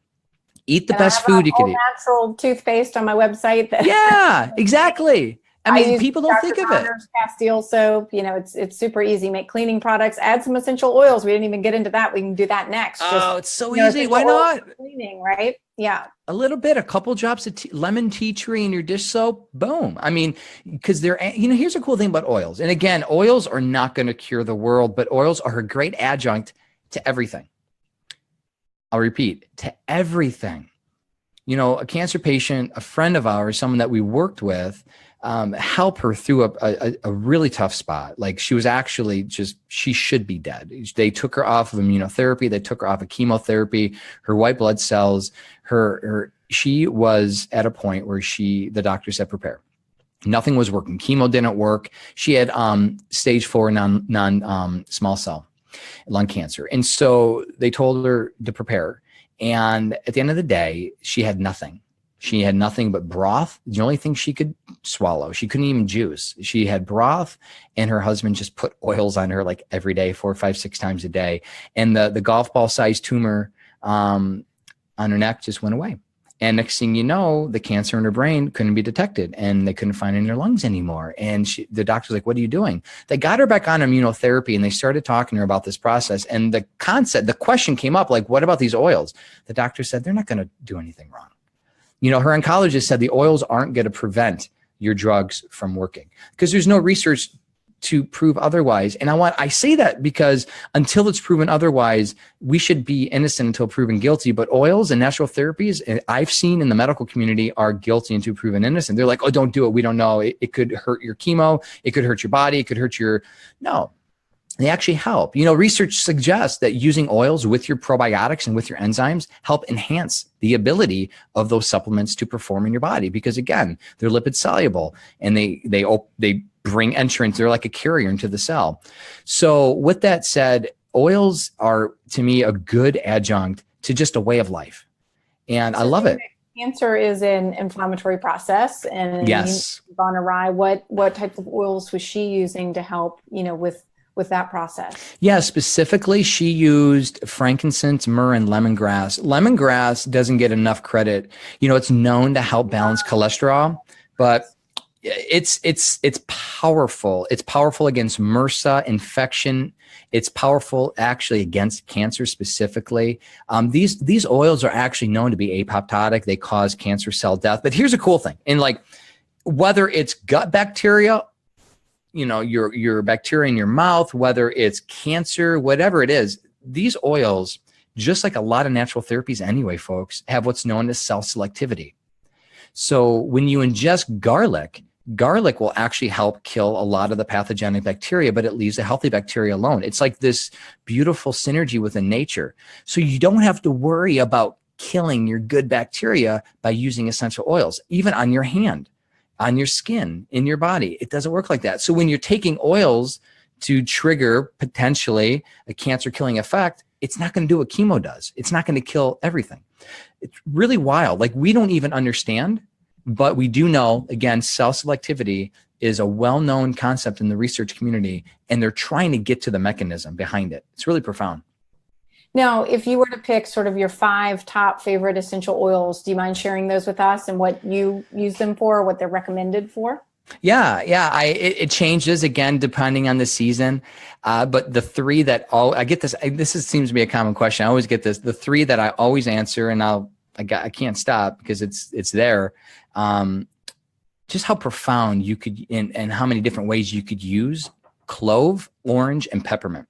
Eat the best food you can eat. Natural toothpaste on my website. Yeah, exactly. I mean, people don't think of it. Castile soap, it's super easy. Make cleaning products, add some essential oils. We didn't even get into that. We can do that next. Oh, it's so easy. Why not? Cleaning, right? Yeah. A little bit, a couple drops of lemon tea tree in your dish soap. Boom. I mean, because here's a cool thing about oils. And again, oils are not going to cure the world, but oils are a great adjunct to everything. I'll repeat, to everything. A cancer patient, a friend of ours, someone that we worked with, help her through a really tough spot. Like she was actually she should be dead. They took her off of immunotherapy. They took her off of chemotherapy, her white blood cells, she was at a point where the doctor said, prepare. Nothing was working. Chemo didn't work. She had stage 4 non-small cell lung cancer. And so they told her to prepare. And at the end of the day, she had nothing. She had nothing but broth. The only thing she could swallow. She couldn't even juice. She had broth, and her husband just put oils on her like every day, 4, 5, 6 times a day. And the golf ball sized tumor on her neck just went away. And next thing you know, the cancer in her brain couldn't be detected, and they couldn't find it in her lungs anymore. And the doctor's like, what are you doing? They got her back on immunotherapy, and they started talking to her about this process. And the question came up, like, what about these oils? The doctor said, they're not going to do anything wrong. Her oncologist said the oils aren't going to prevent your drugs from working because there's no research to prove otherwise. And I say that because until it's proven otherwise, we should be innocent until proven guilty. But oils and natural therapies, I've seen in the medical community, are guilty until proven innocent. They're like, oh, don't do it. We don't know. It could hurt your chemo. It could hurt your body. It could hurt no. They actually help. Research suggests that using oils with your probiotics and with your enzymes help enhance the ability of those supplements to perform in your body. Because again, they're lipid soluble and they bring entrance. They're like a carrier into the cell. So with that said, oils are, to me, a good adjunct to just a way of life. And I love it. Cancer is an inflammatory process, and yes, gone awry. What type of oils was she using to help, with that process? Yeah, specifically, she used frankincense, myrrh, and lemongrass. Lemongrass doesn't get enough credit. It's known to help balance cholesterol, but It's powerful. It's powerful against MRSA infection. It's powerful actually against cancer specifically. These oils are actually known to be apoptotic. They cause cancer cell death. But here's a cool thing. And like, whether it's gut bacteria, your bacteria in your mouth, whether it's cancer, whatever it is, these oils, just like a lot of natural therapies anyway, folks, have what's known as cell selectivity. So when you ingest garlic will actually help kill a lot of the pathogenic bacteria, but it leaves the healthy bacteria alone. It's like this beautiful synergy within nature. So you don't have to worry about killing your good bacteria by using essential oils, even on your hand, on your skin, in your body. It doesn't work like that. So when you're taking oils to trigger potentially a cancer killing effect, it's not going to do what chemo does. It's not going to kill everything. It's really wild. Like, we don't even understand, but we do know, again, cell selectivity is a well-known concept in the research community, and they're trying to get to the mechanism behind it. It's really profound. Now, if you were to pick sort of your 5 top favorite essential oils, do you mind sharing those with us and what you use them for, what they're recommended for? Yeah. It changes again depending on the season, but the 3 that I get this seems to be a common question. I always get this. The 3 that I always answer, and I can't stop because it's there. Just how profound you could and how many different ways you could use clove, orange, and peppermint,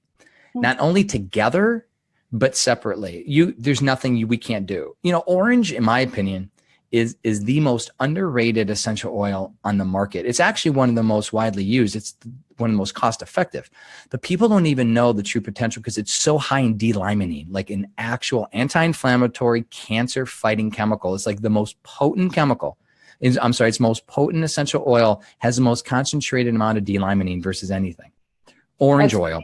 not only together but separately. There's nothing we can't do. Orange, in my opinion, is the most underrated essential oil on the market. It's actually one of the most widely used. It's one of the most cost effective. But people don't even know the true potential because it's so high in D-limonene, like an actual anti-inflammatory cancer fighting chemical. It's like the most potent chemical. It's most potent essential oil, has the most concentrated amount of D-limonene versus anything. Orange oil.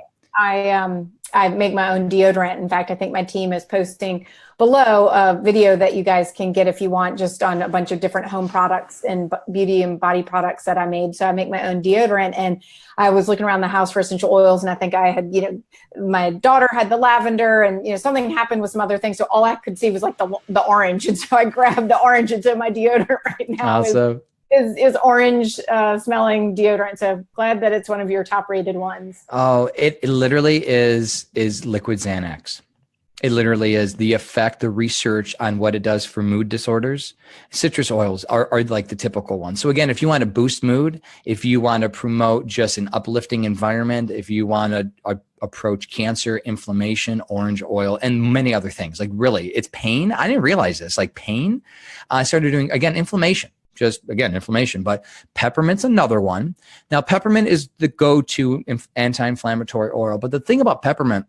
I make my own deodorant. In fact, I think my team is posting below a video that you guys can get if you want, just on a bunch of different home products and beauty and body products that I made. So I make my own deodorant, and I was looking around the house for essential oils, and I think I had, my daughter had the lavender, and something happened with some other things. So all I could see was like the orange, and so I grabbed the orange, and so my deodorant right now is orange smelling deodorant. So glad that it's one of your top rated ones. Oh, it literally is liquid Xanax. It literally is. The effect, the research on what it does for mood disorders. Citrus oils are like the typical ones. So again, if you want to boost mood, if you want to promote just an uplifting environment, if you want to approach cancer, inflammation, orange oil, and many other things. Like, really, it's pain. I didn't realize this. Like, pain, I started doing, again, inflammation. Inflammation, but peppermint's another one. Now, peppermint is the go-to anti-inflammatory oil, but the thing about peppermint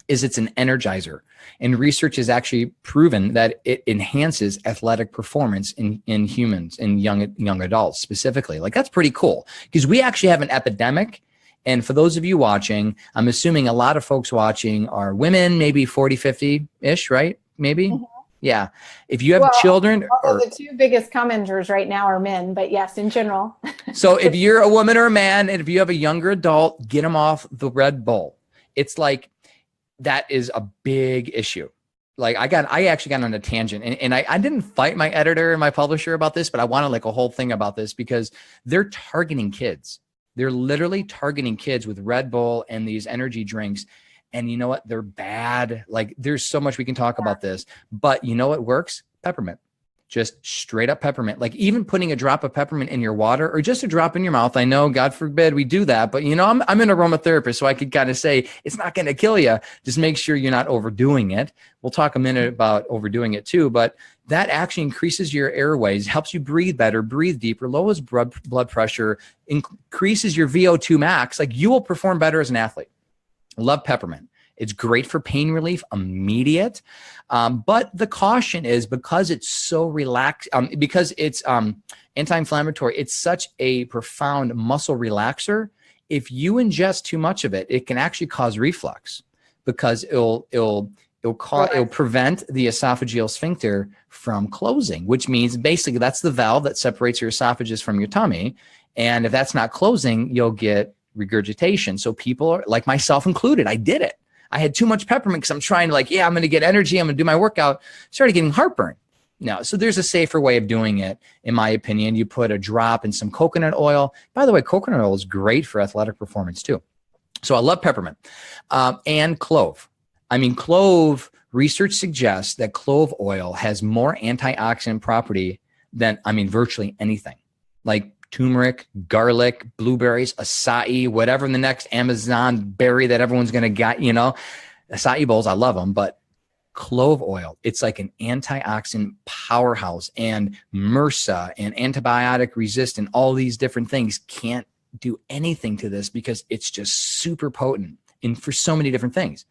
is it's an energizer, and research has actually proven that it enhances athletic performance in humans, in young adults specifically. Like, that's pretty cool, because we actually have an epidemic. And for those of you watching, I'm assuming a lot of folks watching are women, maybe 40, 50-ish, right? Maybe. Mm-hmm. Yeah. If you have children. The 2 biggest commenters right now are men, but yes, in general. So if you're a woman or a man, and if you have a younger adult, get them off the Red Bull. It's like, that is a big issue. Like, I actually got on a tangent, and I didn't fight my editor and my publisher about this, but I wanted like a whole thing about this because they're targeting kids. They're literally targeting kids with Red Bull and these energy drinks. And you know what? They're bad. Like, there's so much we can talk about this, but you know what works? Peppermint. Just straight up peppermint. Like, even putting a drop of peppermint in your water, or just a drop in your mouth. I know, God forbid we do that, but I'm an aromatherapist, so I could kind of say it's not going to kill you. Just make sure you're not overdoing it. We'll talk a minute about overdoing it too, but that actually increases your airways, helps you breathe better, breathe deeper, lowers blood pressure, increases your VO2 max. Like, you will perform better as an athlete. Love peppermint. It's great for pain relief, immediate. But the caution is, because it's so relaxed, because it's anti-inflammatory, it's such a profound muscle relaxer. If you ingest too much of it, it can actually cause reflux, because it'll prevent the esophageal sphincter from closing, which means basically that's the valve that separates your esophagus from your tummy. And if that's not closing, you'll get regurgitation. So people are, like myself included, I did it. I had too much peppermint because I'm trying to I'm going to get energy. I'm going to do my workout. Started getting heartburn. No. So there's a safer way of doing it, in my opinion. You put a drop in some coconut oil. By the way, coconut oil is great for athletic performance too. So I love peppermint and clove. I mean, clove, research suggests that clove oil has more antioxidant property than, I mean, virtually anything. Like turmeric, garlic, blueberries, acai, whatever the next Amazon berry that everyone's going to get, you know, acai bowls, I love them, but clove oil, it's like an antioxidant powerhouse, and MRSA and antibiotic resistant, all these different things can't do anything to this because it's just super potent and for so many different things.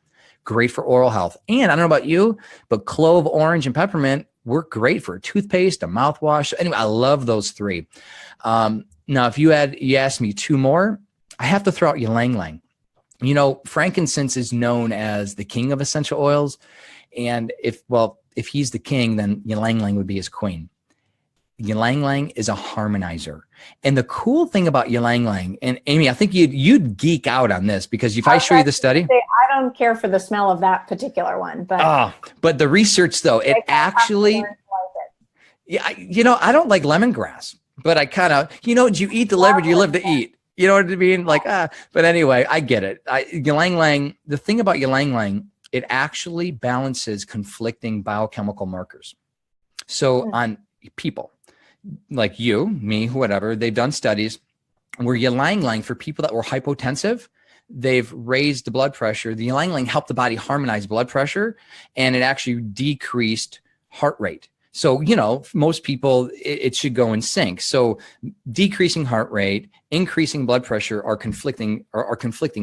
Great for oral health. And I don't know about you, but clove, orange, and peppermint work great for a toothpaste, a mouthwash. Anyway, I love those three. Now, if you asked me two more, I have to throw out ylang ylang. You know, frankincense is known as the king of essential oils. And if he's the king, then ylang ylang would be his queen. Ylang ylang is a harmonizer. And the cool thing about ylang ylang, and Amy, I think you'd geek out on this, because if I show you the study. I don't care for the smell of that particular one, but the research though, it actually, yeah, you know, I don't like lemongrass, but I kind of, you know, do you eat the liver? Do you live to eat? You know what I mean? Like, but anyway, I get it. Ylang ylang, the thing about ylang ylang, it actually balances conflicting biochemical markers. So on people like you, me, whatever, they've done studies where ylang ylang, for people that were hypotensive, they've raised the blood pressure. The ylang ylang helped the body harmonize blood pressure, and it actually decreased heart rate. So, you know, most people, it should go in sync. So decreasing heart rate, increasing blood pressure are conflicting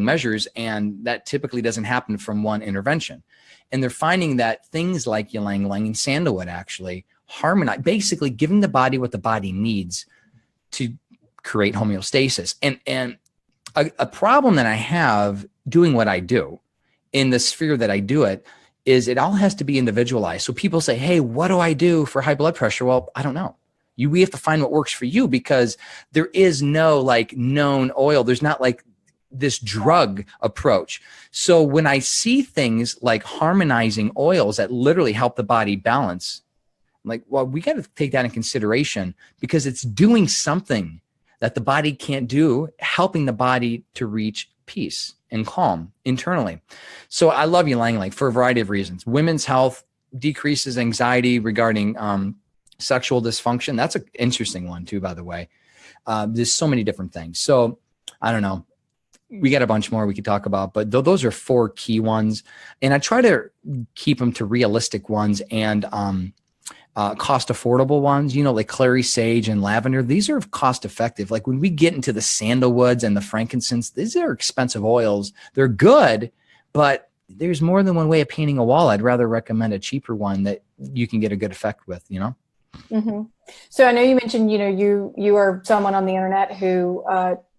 measures, and that typically doesn't happen from one intervention. And they're finding that things like ylang ylang and sandalwood actually harmonize, basically giving the body what the body needs to create homeostasis. And a problem that I have doing what I do in the sphere that I do it is it all has to be individualized. So people say, hey, what do I do for high blood pressure? Well, I don't know. We have to find what works for you, because there is no like known oil. There's not like this drug approach. So when I see things like harmonizing oils that literally help the body balance, I'm like, well, we got to take that in consideration, because it's doing something that the body can't do, helping the body to reach peace and calm internally. So I love ylang ylang for a variety of reasons. Women's health, decreases anxiety regarding sexual dysfunction. That's an interesting one too, by the way. There's so many different things. So I don't know. We got a bunch more we could talk about, but those are four key ones. And I try to keep them to realistic ones and cost affordable ones, you know, like clary sage and lavender. These are cost effective. Like when we get into the sandalwoods and the frankincense, these are expensive oils. They're good, but there's more than one way of painting a wall. I'd rather recommend a cheaper one that you can get a good effect with, you know? Mm-hmm. So I know you mentioned, you know, you are someone on the internet who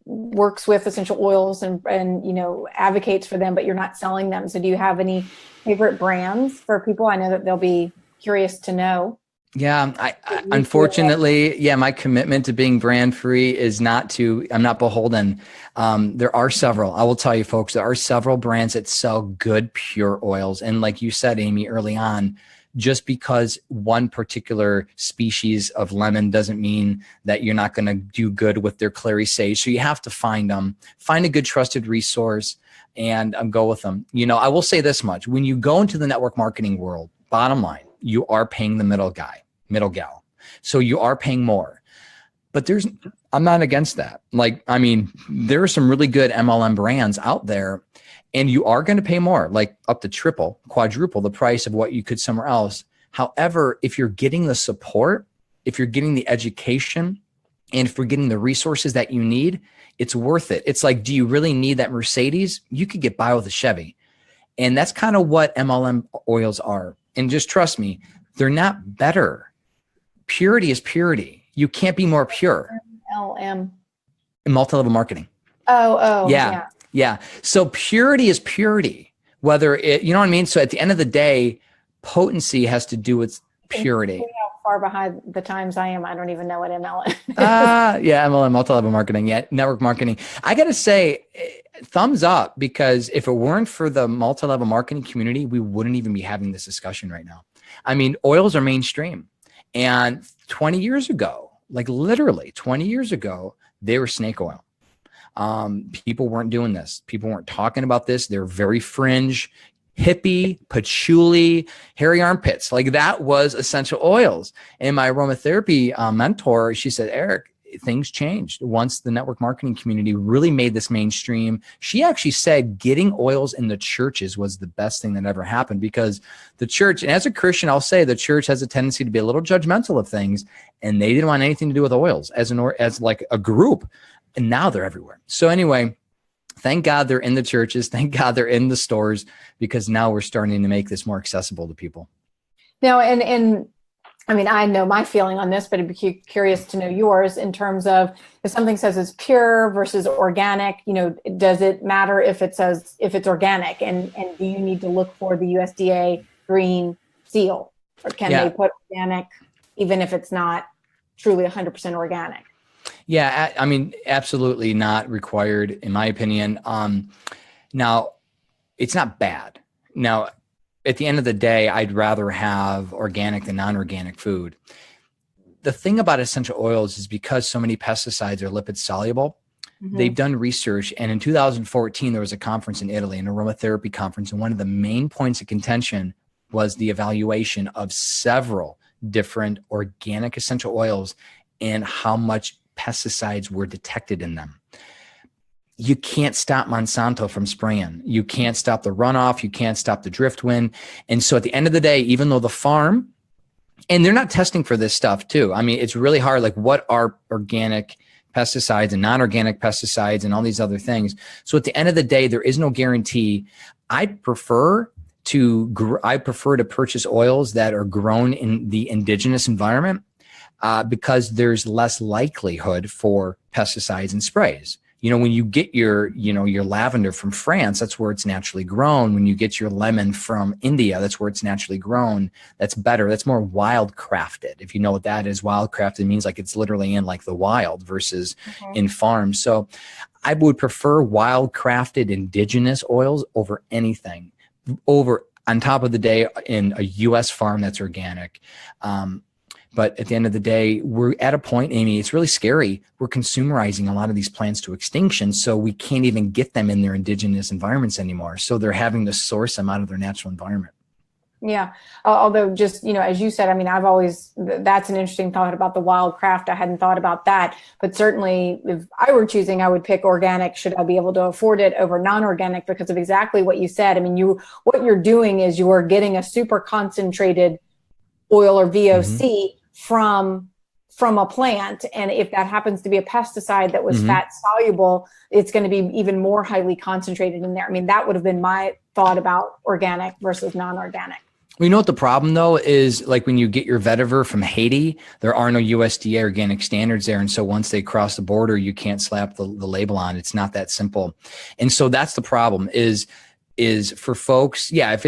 works with essential oils and, you know, advocates for them, but you're not selling them. So do you have any favorite brands for people? I know that they'll be curious to know. Yeah, I unfortunately, my commitment to being brand free is I'm not beholden. There are several, I will tell you folks, there are several brands that sell good, pure oils. And like you said, Amy, early on, just because one particular species of lemon doesn't mean that you're not going to do good with their clary sage. So you have to find a good trusted resource and go with them. You know, I will say this much. When you go into the network marketing world, bottom line, you are paying the middle gal. So you are paying more. But I'm not against that. Like, I mean, there are some really good MLM brands out there, and you are going to pay more, like up to triple, quadruple the price of what you could somewhere else. However, if you're getting the support, if you're getting the education, and if you're getting the resources that you need, it's worth it. It's like, do you really need that Mercedes? You could get by with a Chevy. And that's kind of what MLM oils are. And just trust me, they're not better. Purity is purity. You can't be more pure. MLM. Multi-level marketing. Oh, yeah. So purity is purity. Whether it, you know what I mean? So at the end of the day, potency has to do with purity. How far behind the times I am. I don't even know what MLM is. MLM, multi-level marketing. Yeah, network marketing. I got to say, thumbs up, because if it weren't for the multi-level marketing community, we wouldn't even be having this discussion right now. I mean, oils are mainstream. And 20 years ago, like literally 20 years ago, they were snake oil. People weren't doing this. People weren't talking about this. They're very fringe, hippie, patchouli, hairy armpits. Like that was essential oils. And my aromatherapy mentor, she said, Eric, things changed once the network marketing community really made this mainstream. She actually said getting oils in the churches was the best thing that ever happened, because the church, and as a Christian, I'll say the church has a tendency to be a little judgmental of things, and they didn't want anything to do with oils as like a group. And now they're everywhere. So anyway, thank God they're in the churches. Thank God they're in the stores, because now we're starting to make this more accessible to people. Now, and I mean, I know my feeling on this, but I'd be curious to know yours in terms of if something says it's pure versus organic, does it matter if it says, if it's organic, and do you need to look for the USDA green seal, or can they put organic even if it's not truly 100% organic? Yeah, I mean, absolutely not required, in my opinion. Now, it's not bad. Now, at the end of the day, I'd rather have organic than non-organic food. The thing about essential oils is because so many pesticides are lipid soluble, they've done research. And in 2014, there was a conference in Italy, an aromatherapy conference. And one of the main points of contention was the evaluation of several different organic essential oils and how much pesticides were detected in them. You can't stop Monsanto from spraying. You can't stop the runoff. You can't stop the drift wind. And so at the end of the day, even though the farm, and they're not testing for this stuff too. I mean, it's really hard. Like, what are organic pesticides and non-organic pesticides and all these other things? So at the end of the day, there is no guarantee. I prefer to purchase oils that are grown in the indigenous environment, because there's less likelihood for pesticides and sprays. When you get your lavender from France, that's where it's naturally grown. When you get your lemon from India, that's where it's naturally grown. That's better. That's more wild crafted. If you know what that is, wild crafted means like it's literally in like the wild versus in farms. So I would prefer wild crafted indigenous oils over anything, on top of the day in a U.S. farm that's organic. But at the end of the day, we're at a point, Amy, it's really scary. We're consumerizing a lot of these plants to extinction, so we can't even get them in their indigenous environments anymore. So they're having to source them out of their natural environment. Yeah. Although just, as you said, I mean, that's an interesting thought about the wild craft. I hadn't thought about that, but certainly if I were choosing, I would pick organic. Should I be able to afford it over non-organic, because of exactly what you said. I mean, what you're doing is you are getting a super concentrated oil or VOC from a plant. And if that happens to be a pesticide that was fat soluble, it's going to be even more highly concentrated in there. I mean, that would have been my thought about organic versus non-organic. Well, you know what the problem though is, like when you get your vetiver from Haiti, there are no USDA organic standards there. And so once they cross the border, you can't slap the label on. It's not that simple. And so that's the problem is for folks. Yeah. If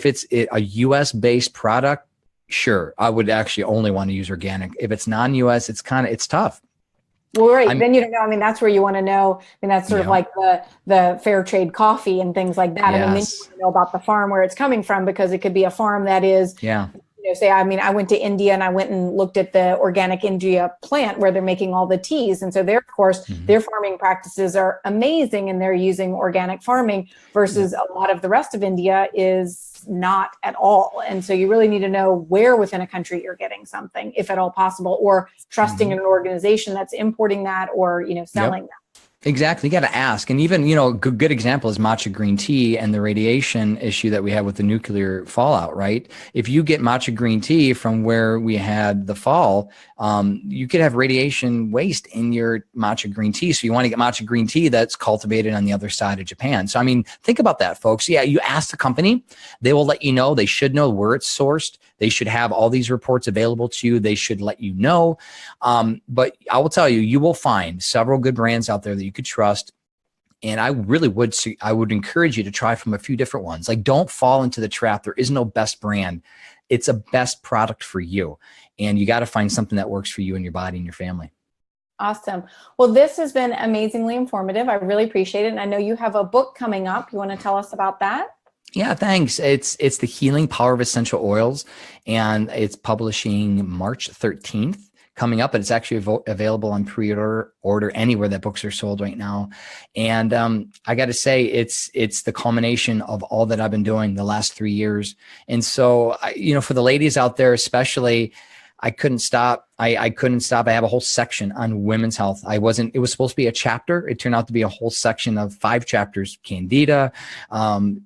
it's a US based product, sure, I would actually only want to use organic. If it's non-US, it's tough. Well, right. Then you don't know. I mean, that's where you want to know. I mean, that's sort of like the fair trade coffee and things like that. Yes. I mean, then you want to know about the farm where it's coming from, because it could be a farm that is, say, I mean, I went to India and I went and looked at the organic India plant where they're making all the teas. And so of course, their farming practices are amazing, and they're using organic farming versus a lot of the rest of India is not at all. And so you really need to know where within a country you're getting something, if at all possible, or trusting in an organization that's importing that or, selling that. Exactly. You got to ask. And even, good example is matcha green tea and the radiation issue that we have with the nuclear fallout, right? If you get matcha green tea from where we had the fall, you could have radiation waste in your matcha green tea. So you want to get matcha green tea that's cultivated on the other side of Japan. So, I mean, think about that, folks. Yeah, you ask the company, they will let you know. They should know where it's sourced. They should have all these reports available to you. They should let you know. But I will tell you, you will find several good brands out there that you could trust. And I would encourage you to try from a few different ones. Like, don't fall into the trap. There is no best brand. It's a best product for you. And you got to find something that works for you and your body and your family. Awesome. Well, this has been amazingly informative. I really appreciate it. And I know you have a book coming up. You want to tell us about that? Yeah, thanks. It's the Healing Power of Essential Oils, and it's publishing March 13th coming up, but it's actually available on pre-order anywhere that books are sold right now. And I got to say, it's the culmination of all that I've been doing the last 3 years. And so, for the ladies out there, especially, I couldn't stop. I couldn't stop. I have a whole section on women's health. It was supposed to be a chapter. It turned out to be a whole section of 5 chapters: candida,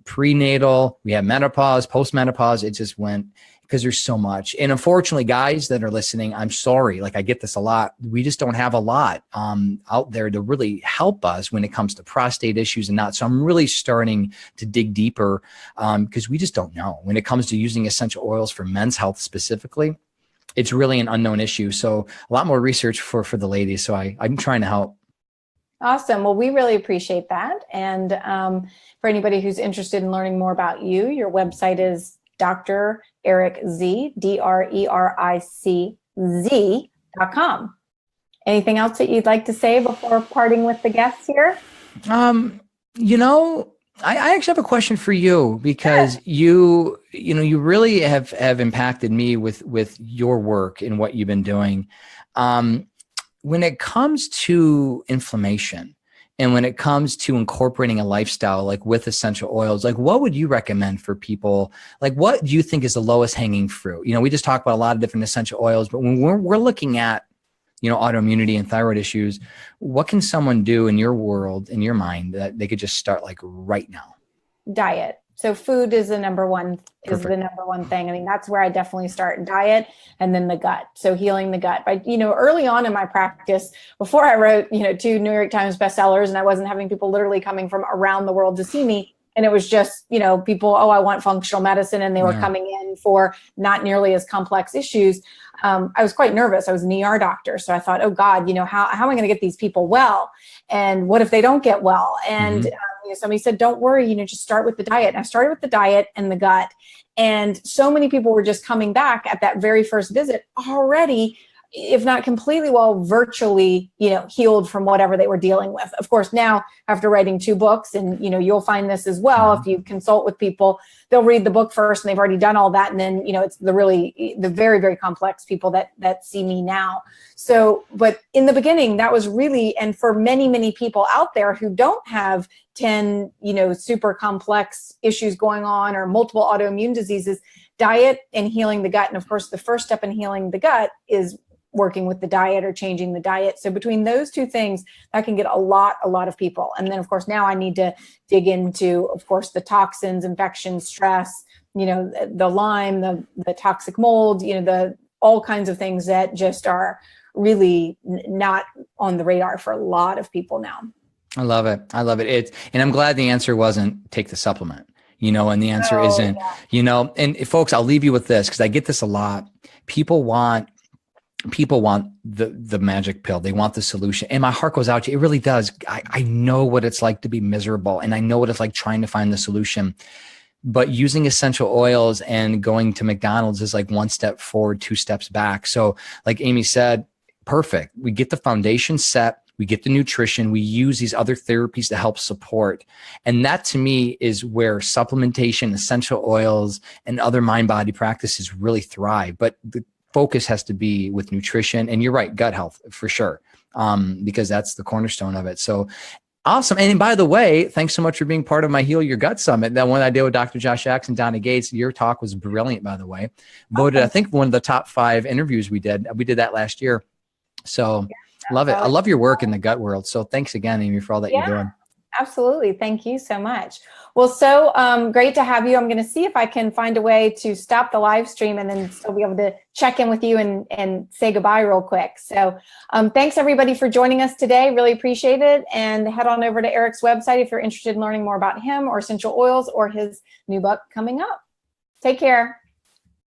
prenatal, we have menopause, postmenopause. It just went, because there's so much. And unfortunately, guys that are listening, I'm sorry. Like, I get this a lot. We just don't have a lot out there to really help us when it comes to prostate issues and not. So I'm really starting to dig deeper because we just don't know when it comes to using essential oils for men's health specifically. It's really an unknown issue. So a lot more research for the ladies. So I'm trying to help. Awesome. Well, we really appreciate that. And for anybody who's interested in learning more about you, your website is Dr. Eric Z, DRERICZ.com. Anything else that you'd like to say before parting with the guests here? I actually have a question for you, because you really have impacted me with your work and what you've been doing. When it comes to inflammation and when it comes to incorporating a lifestyle like with essential oils, like what would you recommend for people? Like, what do you think is the lowest hanging fruit? We just talk about a lot of different essential oils, but when we're looking at autoimmunity and thyroid issues, what can someone do in your world, in your mind, that they could just start like right now? Diet. So food is the number one thing. I mean, that's where I definitely start: diet, and then the gut. So healing the gut. But, early on in my practice, before I wrote, 2 New York Times bestsellers, and I wasn't having people literally coming from around the world to see me, and it was just, people, I want functional medicine, and they were coming in for not nearly as complex issues. I was quite nervous. I was an ER doctor. So I thought, oh God, how am I going to get these people well? And what if they don't get well? And somebody said, don't worry, just start with the diet. And I started with the diet and the gut. And so many people were just coming back at that very first visit already, if not completely well, virtually, healed from whatever they were dealing with. Of course, now after writing 2 books, and, you'll find this as well, if you consult with people, they'll read the book first and they've already done all that. And then, it's the very, very complex people that see me now. So, but in the beginning, that was really, and for many, many people out there who don't have 10, super complex issues going on or multiple autoimmune diseases, diet and healing the gut. And of course, the first step in healing the gut is working with the diet or changing the diet. So between those 2 things, that can get a lot of people. And then of course, now I need to dig into, of course, the toxins, infections, stress, the Lyme, the toxic mold, the all kinds of things that just are really not on the radar for a lot of people now. I love it. And I'm glad the answer wasn't take the supplement, and the answer isn't, and folks, I'll leave you with this, because I get this a lot. People want the magic pill. They want the solution. And my heart goes out to you. It really does. I know what it's like to be miserable, and I know what it's like trying to find the solution. But using essential oils and going to McDonald's is like 1 step forward, 2 steps back. So like Amy said, perfect. We get the foundation set. We get the nutrition. We use these other therapies to help support. And that to me is where supplementation, essential oils, and other mind-body practices really thrive. But the focus has to be with nutrition. And you're right, gut health for sure, because that's the cornerstone of it. So awesome. And by the way, thanks so much for being part of my Heal Your Gut Summit. That one I did with Dr. Josh Axe and Donna Gates. Your talk was brilliant, by the way. Voted, I think, one of the top 5 interviews we did. We did that last year. So love it. I love your work in the gut world. So thanks again, Amy, for all that you're doing. Absolutely. Thank you so much. Well, so great to have you. I'm going to see if I can find a way to stop the live stream and then still be able to check in with you and say goodbye real quick. So thanks everybody for joining us today. Really appreciate it. And head on over to Eric's website if you're interested in learning more about him or essential oils or his new book coming up. Take care.